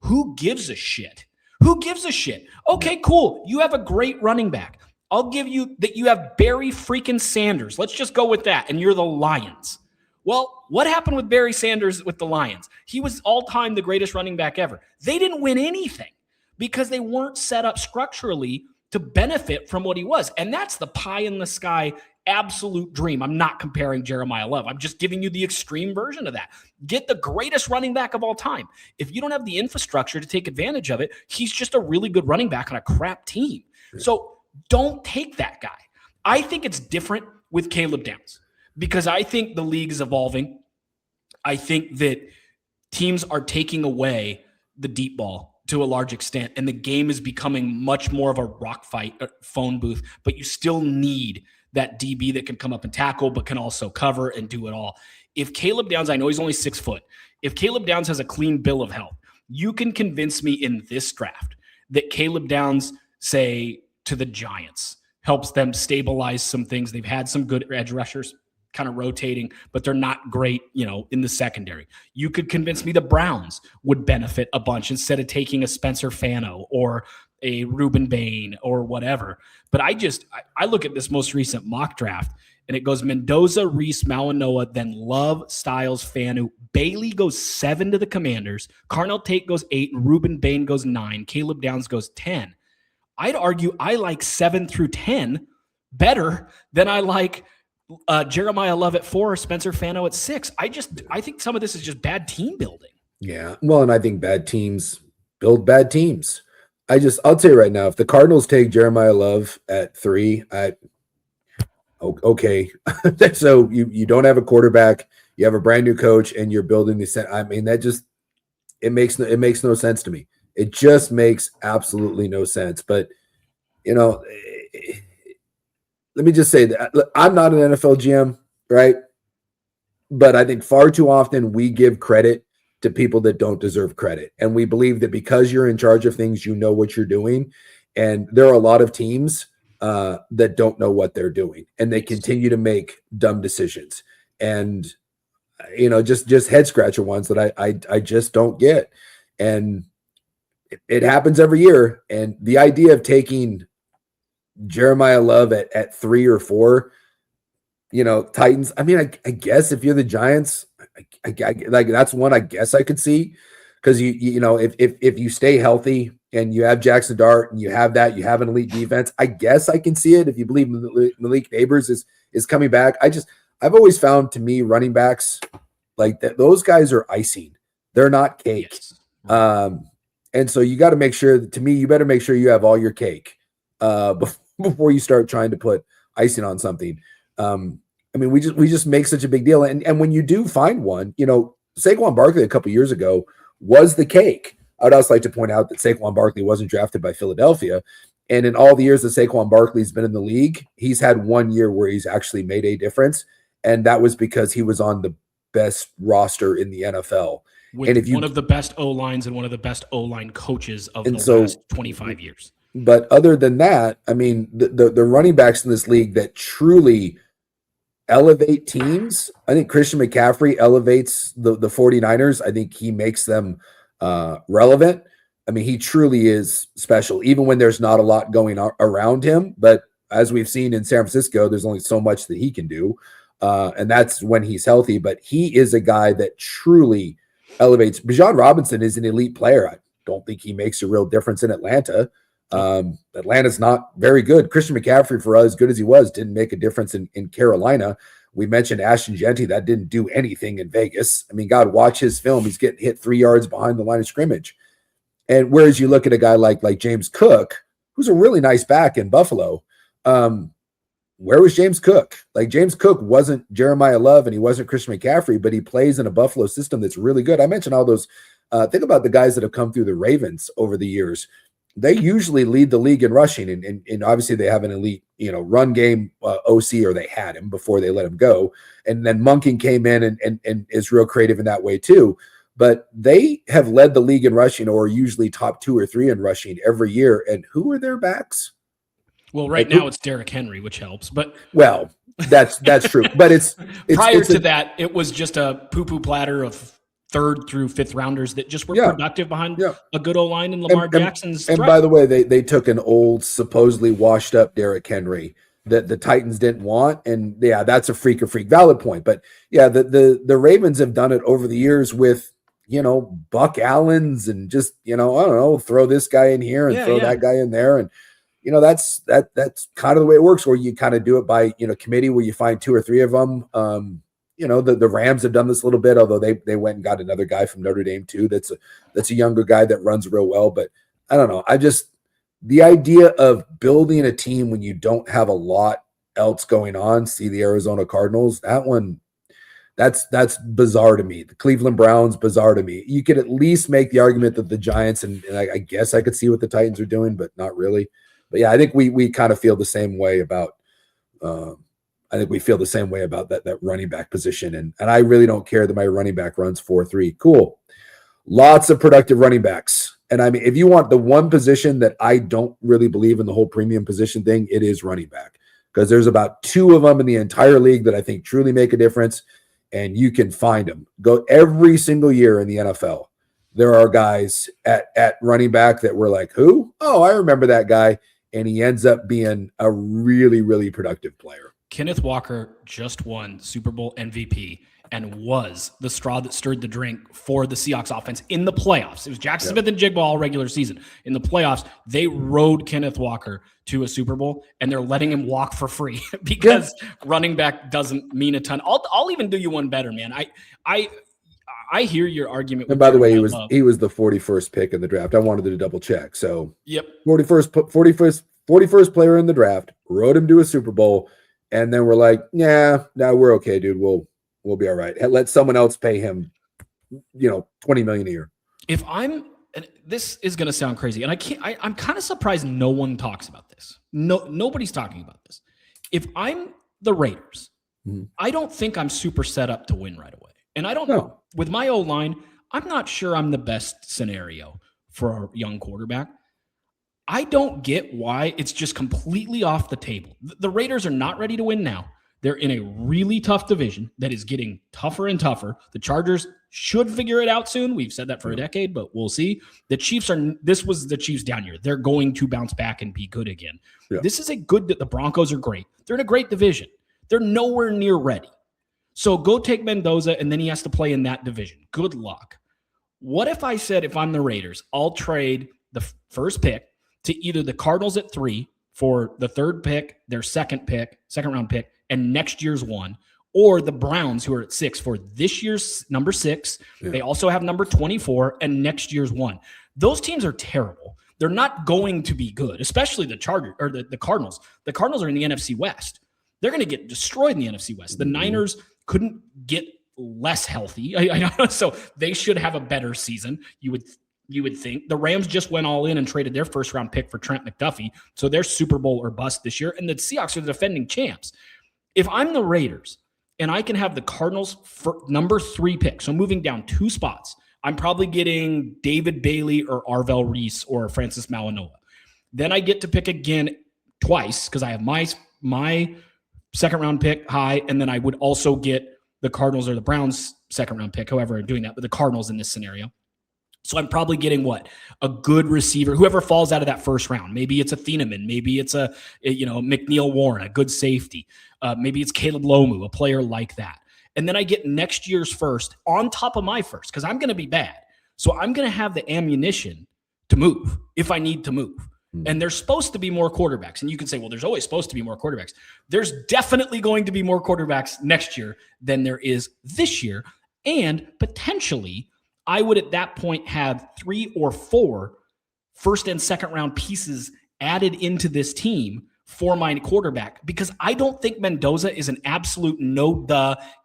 who gives a shit? Who gives a shit? Okay, cool. You have a great running back. I'll give you that you have Barry freaking Sanders. Let's just go with that. And you're the Lions. Well, what happened with Barry Sanders with the Lions? He was all-time the greatest running back ever. They didn't win anything because they weren't set up structurally to benefit from what he was. And that's the pie in the sky absolute dream. I'm not comparing Jeremiah Love. I'm just giving you the extreme version of that. Get the greatest running back of all time. If you don't have the infrastructure to take advantage of it, he's just a really good running back on a crap team. So don't take that guy. I think it's different with Caleb Downs because I think the league is evolving. I think that teams are taking away the deep ball to a large extent, and the game is becoming much more of a rock fight, phone booth, but you still need that DB that can come up and tackle, but can also cover and do it all. If Caleb Downs, I know he's only 6 foot. If Caleb Downs has a clean bill of health, you can convince me in this draft that Caleb Downs, say, to the Giants, helps them stabilize some things. They've had some good edge rushers kind of rotating, but they're not great, in the secondary. You could convince me the Browns would benefit a bunch instead of taking a Spencer Fano or a Reuben Bain or whatever. But I look at this most recent mock draft and it goes Mendoza, Reese, Malinois, then Love, Styles, Fanu. Bailey goes 7 to the Commanders. Carnell Tate goes 8 and Reuben Bain goes 9. Caleb Downs goes 10. I'd argue I like 7 through 10 better than I like Jeremiah Love at 4 or Spencer Fano at 6. I think some of this is just bad team building. Yeah. Well, and I think bad teams build bad teams. I'll tell you right now, if the Cardinals take Jeremiah Love at 3, okay. So you don't have a quarterback, you have a brand new coach, and you're building this. I mean, it makes no sense to me. It just makes absolutely no sense. But let me just say that I'm not an NFL GM, right? But I think far too often we give credit to people that don't deserve credit. And we believe that because you're in charge of things, you know what you're doing. And there are a lot of teams that don't know what they're doing. And they continue to make dumb decisions. And, just head scratcher ones that I just don't get. And it happens every year. And the idea of taking Jeremiah Love at 3 or 4, Titans. I mean, I guess if you're the Giants, like that's one I guess I could see, because if you stay healthy and you have Jackson Dart and you have an elite defense, I guess I can see it. If you believe Malik Neighbors is coming back, I've always found, to me, running backs like that, those guys are icing. They're not cake. Yes. And so you got to make sure. To me, you better make sure you have all your cake before you start trying to put icing on something. I mean, we just make such a big deal. And when you do find one, Saquon Barkley a couple years ago was the cake. I would also like to point out that Saquon Barkley wasn't drafted by Philadelphia. And in all the years that Saquon Barkley's been in the league, he's had 1 year where he's actually made a difference. And that was because he was on the best roster in the NFL. With one of the best O-lines and one of the best O-line coaches of the last 25 years. But other than that, I mean, the running backs in this league that truly elevate teams, I think Christian McCaffrey elevates the 49ers. I think he makes them relevant. I mean, he truly is special, even when there's not a lot going around him. But as we've seen in San Francisco, there's only so much that he can do. And that's when he's healthy. But he is a guy that truly elevates. Bijan Robinson is an elite player. I don't think he makes a real difference in Atlanta. Atlanta's not very good. Christian McCaffrey, for as good as he was, didn't make a difference in Carolina. We mentioned Ashton Genty. That didn't do anything in Vegas. I mean, God, watch his film. He's getting hit 3 yards behind the line of scrimmage. And whereas you look at a guy like James Cook, who's a really nice back in Buffalo, where was James Cook? Like, James Cook wasn't Jeremiah Love and he wasn't Christian McCaffrey, but he plays in a Buffalo system that's really good. I mentioned all those. Think about the guys that have come through the Ravens over the years. They usually lead the league in rushing, and obviously they have an elite, run game OC, or they had him before they let him go. And then Monken came in and is real creative in that way too. But they have led the league in rushing, or usually top 2 or 3 in rushing every year. And who are their backs? Well, right now it's Derrick Henry, which helps. But that's true. But it's prior to that, it was just a poo-poo platter of 3rd through 5th rounders that just were productive behind a good O-line and Lamar Jackson's. And by the way, they took an old, supposedly washed up Derrick Henry that the Titans didn't want. And that's a freak valid point. But the Ravens have done it over the years with, Buck Allens and just, I don't know, throw this guy in here and throw that guy in there. And, that's kind of the way it works, where you kind of do it by, committee, where you find 2 or 3 of them. The Rams have done this a little bit, although they went and got another guy from Notre Dame too. That's a younger guy that runs real well. But I don't know. The idea of building a team when you don't have a lot else going on, see the Arizona Cardinals, that's bizarre to me. The Cleveland Browns, bizarre to me. You could at least make the argument that the Giants, and I guess I could see what the Titans are doing, but not really. But I think we kind of feel the same way about that running back position. And I really don't care that my running back runs 4.3. Cool. Lots of productive running backs. And I mean, if you want the one position that I don't really believe in the whole premium position thing, it is running back. Because there's about 2 of them in the entire league that I think truly make a difference. And you can find them. Go every single year in the NFL. There are guys at running back that we're like, who? Oh, I remember that guy. And he ends up being a really, really productive player. Kenneth Walker just won Super Bowl MVP and was the straw that stirred the drink for the Seahawks offense in the playoffs. It was Jackson Smith and Jigba all regular season. In the playoffs, they rode Kenneth Walker to a Super Bowl, and they're letting him walk for free because running back doesn't mean a ton. I'll even do you one better, man. I hear your argument. And by the way, he was the 41st pick in the draft. I wanted to double check. So 41st player in the draft, rode him to a Super Bowl, and then we're like, no, we're okay, dude. We'll be all right. Let someone else pay him, $20 million a year. This is going to sound crazy, and I'm kind of surprised no one talks about this. Nobody's talking about this. If I'm the Raiders, I don't think I'm super set up to win right away. And I don't know. With my O-line, I'm not sure I'm the best scenario for a young quarterback. I don't get why it's just completely off the table. The Raiders are not ready to win now. They're in a really tough division that is getting tougher and tougher. The Chargers should figure it out soon. We've said that for a decade, but we'll see. This was the Chiefs down year. They're going to bounce back and be good again. Yeah. The Broncos are great. They're in a great division. They're nowhere near ready. So go take Mendoza, and then he has to play in that division. Good luck. What if I said, if I'm the Raiders, I'll trade the first pick to either the Cardinals at 3 for the 3rd pick, their second round pick, and next year's 1, or the Browns, who are at 6 for this year's number 6. Yeah. They also have number 24 and next year's 1. Those teams are terrible. They're not going to be good, especially the Chargers or the Cardinals. The Cardinals are in the NFC West. They're going to get destroyed in the NFC West. The Niners couldn't get less healthy. So they should have a better season. You would think. The Rams just went all in and traded their first round pick for Trent McDuffie. So they're Super Bowl or bust this year. And the Seahawks are the defending champs. If I'm the Raiders and I can have the Cardinals for number 3 pick, so moving down 2 spots, I'm probably getting David Bailey or Arvell Reese or Francis Malinois. Then I get to pick again twice because I have my second round pick high, and then I would also get the Cardinals or the Browns second round pick, however I'm doing that, but the Cardinals in this scenario. So I'm probably getting a good receiver, whoever falls out of that first round. Maybe it's a Thieneman, maybe it's a McNeil Warren, a good safety. Maybe it's Caleb Lomu, a player like that. And then I get next year's first on top of my first because I'm going to be bad. So I'm going to have the ammunition to move if I need to move. And there's supposed to be more quarterbacks. And you can say, well, there's always supposed to be more quarterbacks. There's definitely going to be more quarterbacks next year than there is this year. And potentially, I would at that point have 3 or 4 first and second round pieces added into this team for my quarterback, because I don't think Mendoza is an absolute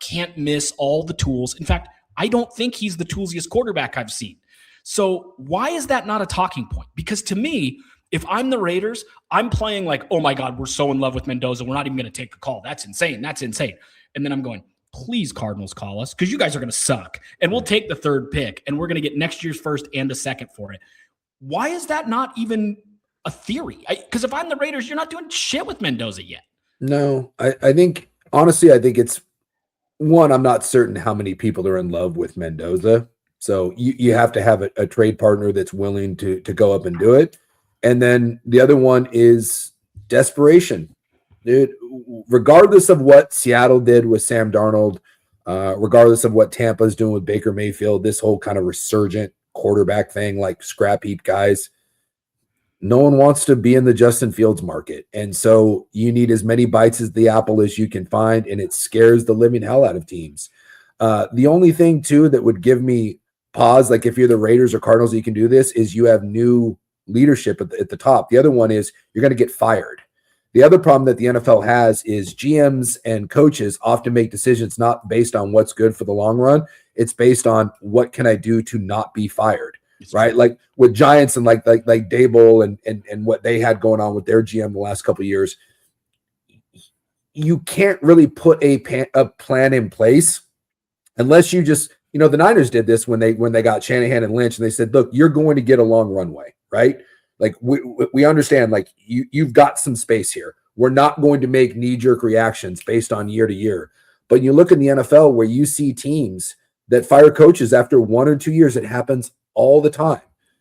can't miss all the tools. In fact, I don't think he's the toolsiest quarterback I've seen. So why is that not a talking point? Because to me, if I'm the Raiders, I'm playing like, oh my God, we're so in love with Mendoza, we're not even going to take the call. That's insane. That's insane. And then I'm going, please, Cardinals, call us, because you guys are going to suck. And we'll take the 3rd pick, and we're going to get next year's first and a second for it. Why is that not even a theory? Because if I'm the Raiders, you're not doing shit with Mendoza yet. No, I think, honestly, I think it's, one, I'm not certain how many people are in love with Mendoza. So you have to have a trade partner that's willing to go up and do it. And then the other one is desperation. Dude, regardless of what Seattle did with Sam Darnold, regardless of what Tampa's doing with Baker Mayfield, this whole kind of resurgent quarterback thing, like scrap heap guys, no one wants to be in the Justin Fields market. And so you need as many bites as the apple as you can find, and it scares the living hell out of teams. The only thing, too, that would give me pause, like if you're the Raiders or Cardinals, you can do this, is you have new leadership at the top. The other one is you're going to get fired. The other problem that the NFL has is GMs and coaches often make decisions not based on what's good for the long run. It's based on what can I do to not be fired, right? Like with Giants and like Dable and what they had going on with their GM the last couple of years, you can't really put a plan in place unless you just, the Niners did this when they got Shanahan and Lynch, and they said, look, you're going to get a long runway, right? Like we understand, like you've got some space here. We're not going to make knee-jerk reactions based on year to year. But you look in the NFL where you see teams that fire coaches after 1 or 2 years. It happens all the time.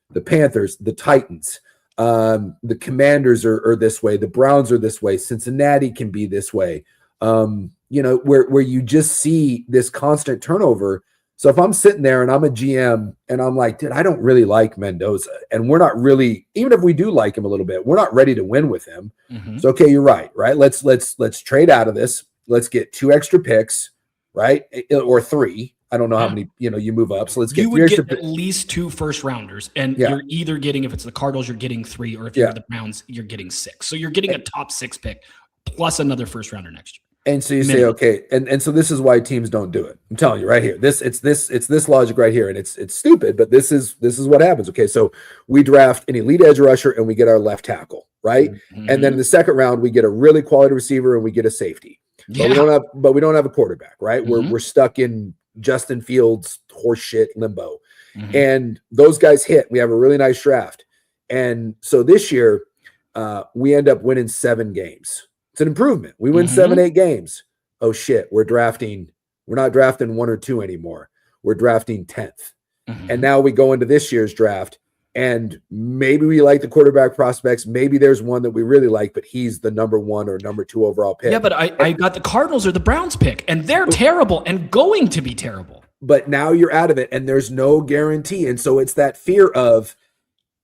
The Panthers, the Titans, the Commanders are this way. The Browns are this way. Cincinnati can be this way. Where you just see this constant turnover. So if I'm sitting there and I'm a GM and I'm like, dude, I don't really like Mendoza, and we're not really, even if we do like him a little bit, we're not ready to win with him. Mm-hmm. So, okay, you're right? Let's trade out of this. Let's get 2 extra picks, right? Or 3. I don't know how many, you move up. So let's get 3 extra picks. At least 2 first rounders, and you're either getting, if it's the Cardinals, you're getting 3, or if you're the Browns, you're getting 6. So you're getting a top 6 pick plus another first rounder next year. And so you say, okay, and so this is why teams don't do it. I'm telling you right here. It's this logic right here, and it's stupid, but this is what happens. Okay, so we draft an elite edge rusher and we get our left tackle, right? Mm-hmm. And then in the second round we get a really quality receiver and we get a safety. Yeah. But we don't have a quarterback, right? Mm-hmm. We're stuck in Justin Fields horseshit limbo. Mm-hmm. And those guys hit. We have a really nice draft. And so this year we end up winning 7 games. It's an improvement. We win 7-8 games. Oh shit, we're not drafting 1 or 2 anymore. We're drafting 10th. Mm-hmm. And now we go into this year's draft, and maybe we like the quarterback prospects. Maybe there's one that we really like, but he's the number 1 or number 2 overall pick. Yeah, but I got the Cardinals or the Browns pick, and they're terrible and going to be terrible. But now you're out of it, and there's no guarantee. And so it's that fear of,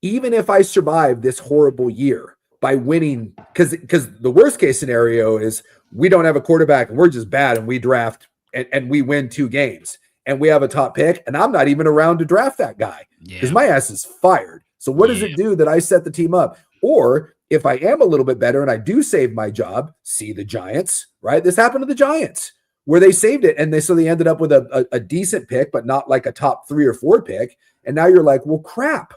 even if I survive this horrible year, by winning, because the worst case scenario is we don't have a quarterback and we're just bad, and we draft and we win 2 games and we have a top pick, and I'm not even around to draft that guy because my ass is fired. So what does it do that I set the team up? Or if I am a little bit better and I do save my job, see the Giants, right? This happened to the Giants where they saved it, and they ended up with a decent pick, but not like a top 3 or 4 pick. And now you're like, well, crap.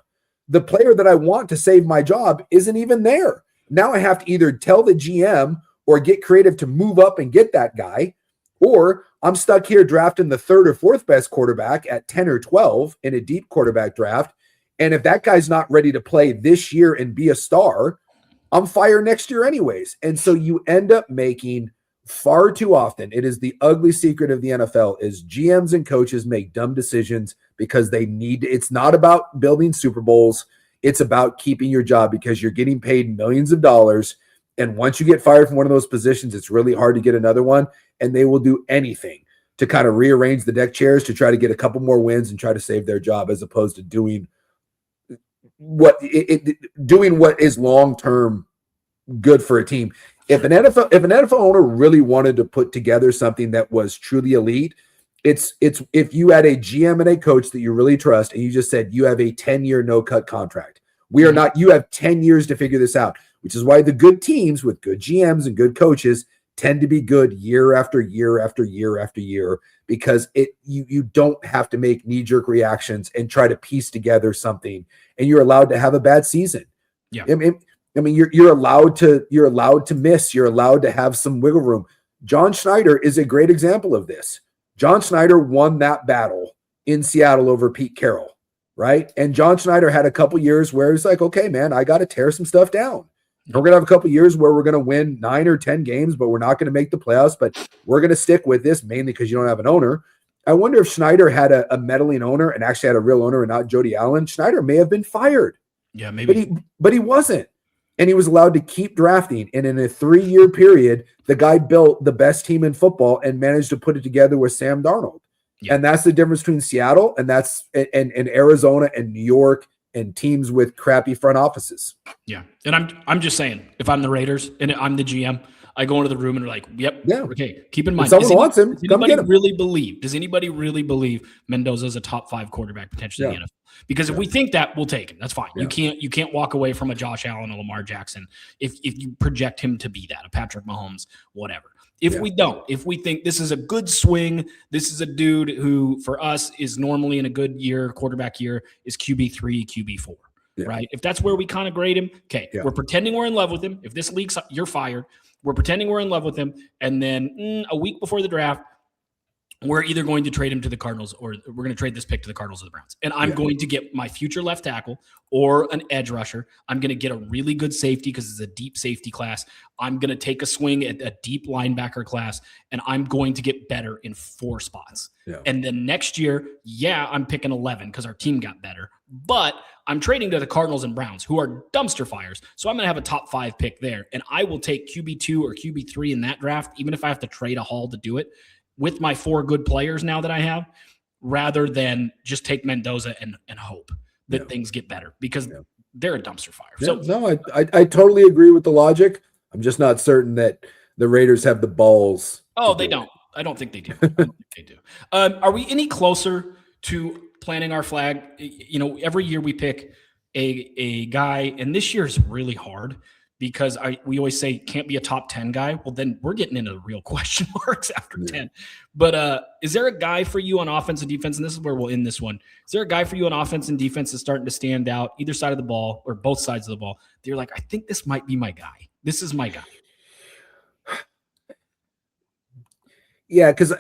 The player that I want to save my job isn't even there. Now I have to either tell the GM or get creative to move up and get that guy, or I'm stuck here drafting the 3rd or 4th best quarterback at 10 or 12 in a deep quarterback draft. And if that guy's not ready to play this year and be a star, I'm fired next year anyways. And so you end up making far too often, it is the ugly secret of the NFL, is GMs and coaches make dumb decisions because they need to. It's not about building Super Bowls. It's about keeping your job because you're getting paid millions of dollars. And once you get fired from one of those positions, it's really hard to get another one. And they will do anything to kind of rearrange the deck chairs to try to get a couple more wins and try to save their job, as opposed to doing doing what is long-term good for a team. If an NFL owner really wanted to put together something that was truly elite, it's if you had a GM and a coach that you really trust, and you just said you have a 10-year no-cut contract. We are not. You have 10 years to figure this out, which is why the good teams with good GMs and good coaches tend to be good year after year after year after year, because you don't have to make knee-jerk reactions and try to piece together something, and you're allowed to have a bad season. Yeah. I mean, you're allowed to miss. You're allowed to have some wiggle room. John Schneider is a great example of this. John Schneider won that battle in Seattle over Pete Carroll, right? And John Schneider had a couple years where it's like, okay, man, I got to tear some stuff down. We're going to have a couple years where we're going to win 9 or 10 games, but we're not going to make the playoffs, but we're going to stick with this mainly because you don't have an owner. I wonder if Schneider had a meddling owner and actually had a real owner and not Jody Allen. Schneider may have been fired. Yeah, maybe. But he wasn't. And he was allowed to keep drafting. And in a 3-year period, the guy built the best team in football and managed to put it together with Sam Darnold. Yeah. And that's the difference between Seattle and Arizona and New York and teams with crappy front offices. Yeah. And I'm just saying, if I'm the Raiders and I'm the GM, I go into the room and they're like, yep, yeah, okay, keep in mind. If someone wants him, does anybody really believe Mendoza is a top 5 quarterback potentially in the NFL? Because if we think that, we'll take him. That's fine. Yeah. You can't walk away from a Josh Allen, a Lamar Jackson if you project him to be that, a Patrick Mahomes, whatever. If we don't, if we think this is a good swing, this is a dude who for us is normally in a good year, quarterback year, is QB3, QB4, right? If that's where we kind of grade him, okay, we're pretending we're in love with him. If this leaks, you're fired. We're pretending we're in love with him. And then a week before the draft, we're either going to trade him to the Cardinals or we're going to trade this pick to the Cardinals or the Browns. And I'm going to get my future left tackle or an edge rusher. I'm going to get a really good safety because it's a deep safety class. I'm going to take a swing at a deep linebacker class, and I'm going to get better in 4 spots. Yeah. And then next year, I'm picking 11 because our team got better. But I'm trading to the Cardinals and Browns, who are dumpster fires. So I'm going to have a top 5 pick there. And I will take QB2 or QB3 in that draft, even if I have to trade a haul to do it, with my 4 good players now that I have, rather than just take Mendoza and hope that things get better, because they're a dumpster fire. Yeah, so no, I totally agree with the logic. I'm just not certain that the Raiders have the balls. Oh, they don't. I don't think they do. I don't think they do. Are we any closer to planting our flag? You know, every year we pick a guy, and this year is really hard because we always say can't be a top 10 guy. Well, then we're getting into real question marks after 10. But is there a guy for you on offense and defense? And this is where we'll end this one. Is there a guy for you on offense and defense that's starting to stand out, either side of the ball or both sides of the ball? You're like, I think this might be my guy. This is my guy. Yeah, because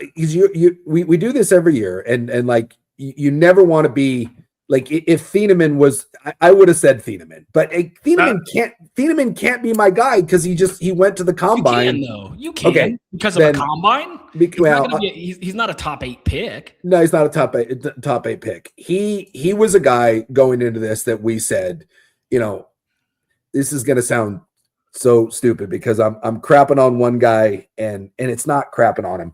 we do this every year, and like you never want to be like, if Thieneman was, I would have said Thieneman, but Thieneman can't be my guy because he went to the combine. You can, though. You can, okay, because of a combine. He's not a top 8 pick. No, he's not a top eight pick. He was a guy going into this that we said, you know, this is going to sound so stupid because I'm crapping on one guy and it's not crapping on him.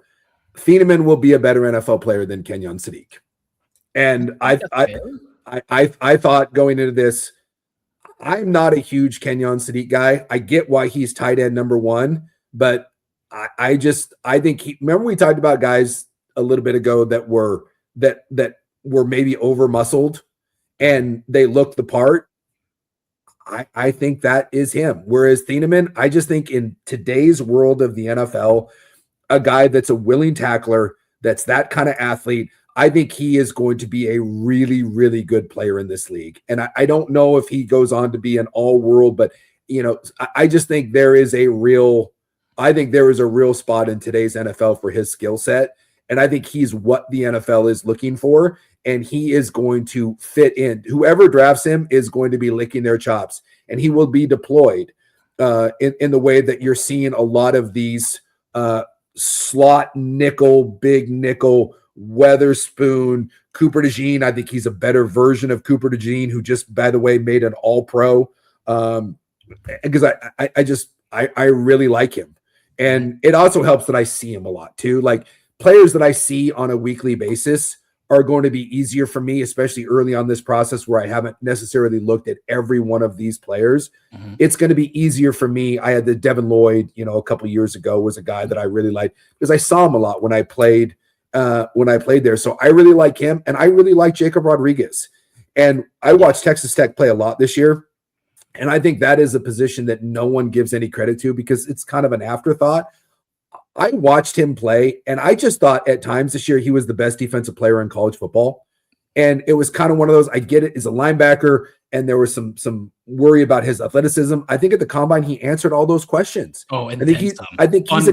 Thieneman will be a better NFL player than Kenyon Sadiq. And I thought going into this, I'm not a huge Kenyon Sadiq guy. I get why he's tight end number 1, but I think remember we talked about guys a little bit ago that were maybe over muscled and they looked the part. I think that is him. Whereas Thieneman, I just think in today's world of the NFL, a guy that's a willing tackler, that's that kind of athlete, I think he is going to be a really, really good player in this league. And I don't know if he goes on to be an all-world, but you know, I just think there is a real spot in today's NFL for his skill set. And I think he's what the NFL is looking for. And he is going to fit in. Whoever drafts him is going to be licking their chops, and he will be deployed in the way that you're seeing a lot of these slot nickel, big nickel, Weatherspoon, Cooper DeJean. I think he's a better version of Cooper DeJean, who just, by the way, made an all-pro. Because I really like him. And it also helps that I see him a lot too. Like players that I see on a weekly basis are going to be easier for me, especially early on this process where I haven't necessarily looked at every one of these players. It's going to be easier for me. I had the Devin Lloyd, a couple years ago, was a guy that I really liked because I saw him a lot when I played there. So I really like him, and I really like Jacob Rodriguez. And I watched Texas Tech play a lot this year, and I think that is a position that no one gives any credit to because it's kind of an afterthought. I watched him play, and I just thought at times this year he was the best defensive player in college football. And it was kind of one of those, I get it, he's a linebacker, and there was some worry about his athleticism. I think at the combine he answered all those questions. Oh, and I think he's a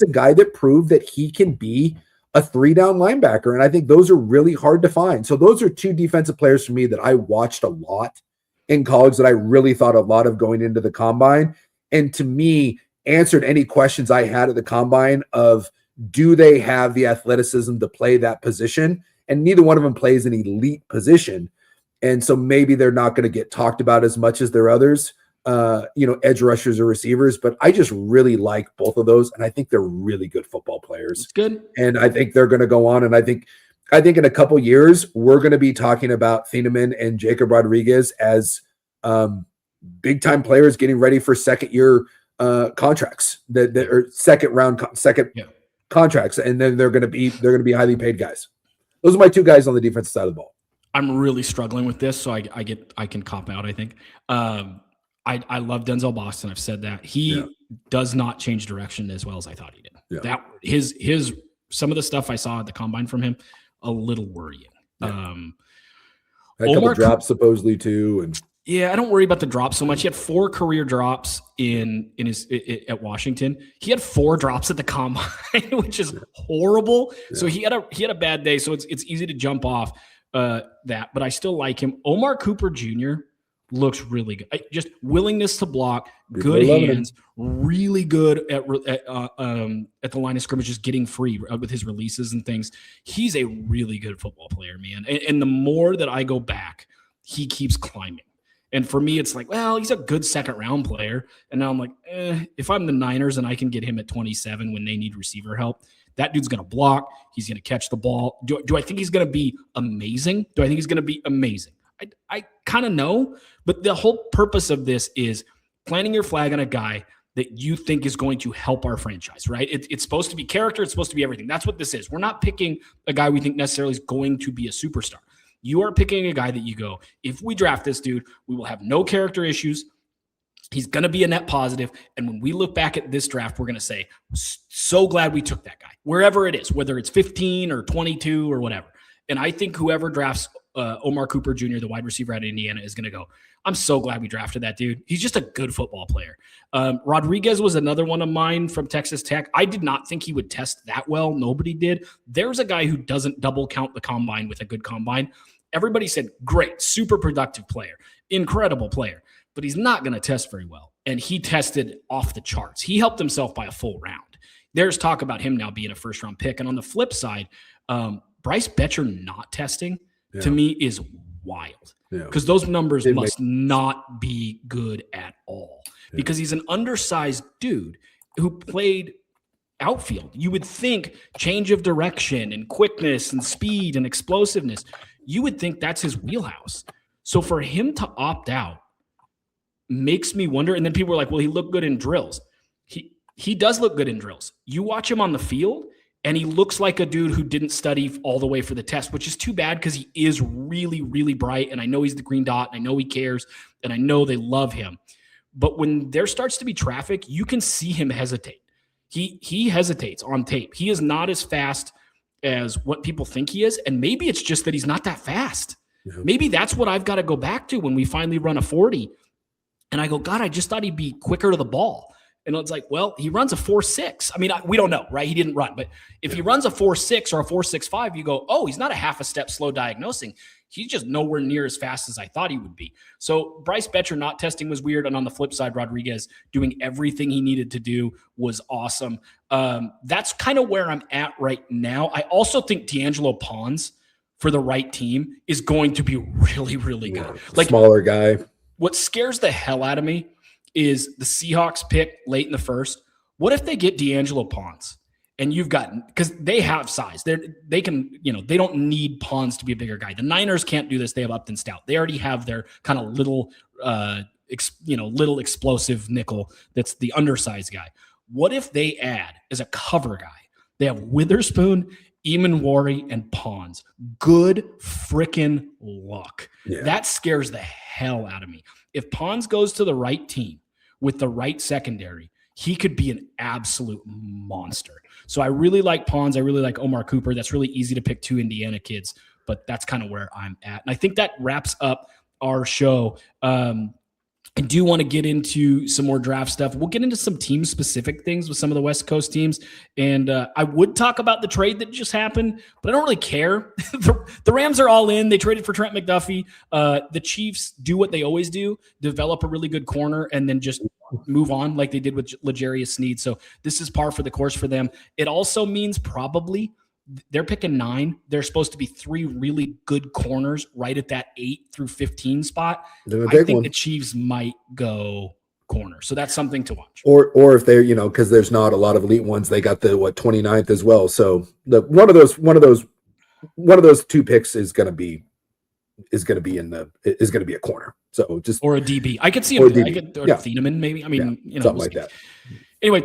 guy that proved that he can be a 3-down linebacker, and I think those are really hard to find. So those are two defensive players for me that I watched a lot in college that I really thought a lot of going into the combine. And to me, answered any questions I had at the combine of, do they have the athleticism to play that position? And neither one of them plays an elite position. And so maybe they're not going to get talked about as much as their others, edge rushers or receivers. But I just really like both of those. And I think they're really good football players. It's good. And I think they're going to go on. And I think in a couple years, we're going to be talking about Thieneman and Jacob Rodriguez as big time players getting ready for second year contracts that are second contracts, and then they're going to be highly paid guys. Those are my two guys on the defensive side of the ball. I'm really struggling with this, so I can cop out. I think I love Denzel Boston. I've said that he does not change direction as well as I thought he did. Yeah. That his some of the stuff I saw at the combine from him, a little worrying. Yeah. Had a couple drops supposedly too, and. Yeah, I don't worry about the drops so much. He had 4 career drops at Washington. He had 4 drops at the combine, which is horrible. Yeah. So he had a bad day. So it's easy to jump off that, but I still like him. Omar Cooper Jr. looks really good. Just willingness to block, good hands, really good at the line of scrimmage, just getting free with his releases and things. He's a really good football player, man. And the more that I go back, he keeps climbing. And for me, it's like, well, he's a good second-round player. And now I'm like, if I'm the Niners and I can get him at 27 when they need receiver help, that dude's going to block. He's going to catch the ball. Do I think he's going to be amazing? Do I think he's going to be amazing? I kind of know. But the whole purpose of this is planting your flag on a guy that you think is going to help our franchise, right? It's supposed to be character. It's supposed to be everything. That's what this is. We're not picking a guy we think necessarily is going to be a superstar. You are picking a guy that you go, if we draft this dude, we will have no character issues. He's going to be a net positive. And when we look back at this draft, we're going to say, so glad we took that guy, wherever it is, whether it's 15 or 22 or whatever. And I think whoever drafts Omar Cooper Jr., the wide receiver out of Indiana, is going to go, I'm so glad we drafted that dude. He's just a good football player. Rodriguez was another one of mine from Texas Tech. I did not think he would test that well. Nobody did. There's a guy who doesn't double count the combine with a good combine. Everybody said, great, super productive player, incredible player, but he's not going to test very well. And he tested off the charts. He helped himself by a full round. There's talk about him now being a first-round pick. And on the flip side, Bryce Betcher not testing, to me, is wild. Because those numbers must not be good at all. Because he's an undersized dude who played outfield. You would think change of direction and quickness and speed and explosiveness, you would think that's his wheelhouse. So for him to opt out makes me wonder. And then people are like, well, he looked good in drills. He does look good in drills. You watch him on the field, and he looks like a dude who didn't study all the way for the test, which is too bad because he is really, really bright. And I know he's the green dot. And I know he cares. And I know they love him. But when there starts to be traffic, you can see him hesitate. He hesitates on tape. He is not as fast as what people think he is. And maybe it's just that he's not that fast. Maybe that's what I've got to go back to when we finally run a 40. And I go, God, I just thought he'd be quicker to the ball. And it's like, well, he runs a 4.6. I mean, we don't know, right? He didn't run. But if he runs a 4.6 or a 4.65, you go, oh, he's not a half a step slow diagnosing. He's just nowhere near as fast as I thought he would be. So Bryce Betcher not testing was weird. And on the flip side, Rodriguez doing everything he needed to do was awesome. That's kind of where I'm at right now. I also think D'Angelo Pons for the right team is going to be really, really good. Like smaller guy. What scares the hell out of me is the Seahawks pick late in the first. What if they get D'Angelo Pons and you've got, because they have size. They can, they don't need Pons to be a bigger guy. The Niners can't do this. They have Upton Stout. They already have their kind of little, little explosive nickel that's the undersized guy. What if they add as a cover guy? They have Witherspoon, Eamon, and Pons. Good freaking luck. Yeah. That scares the hell out of me. If Pons goes to the right team with the right secondary, he could be an absolute monster. So I really like Pons. I really like Omar Cooper. That's really easy to pick 2 Indiana kids, but that's kind of where I'm at. And I think that wraps up our show. I do want to get into some more draft stuff. We'll get into some team-specific things with some of the West Coast teams. And I would talk about the trade that just happened, but I don't really care. The Rams are all in. They traded for Trent McDuffie. The Chiefs do what they always do, develop a really good corner, and then just move on like they did with L'Jarius Sneed. So this is par for the course for them. It also means probably they're picking 9. There's supposed to be 3 really good corners right at that 8 through 15 spot. I think the Chiefs might go corner. So that's something to watch. Or if they're, because there's not a lot of elite ones, they got the 29th as well. So one of those 2 picks is going to be a corner. So just or a DB. I could see him. I could Thieneman maybe. I mean, something like that. Anyway,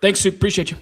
thanks, Suke. Appreciate you.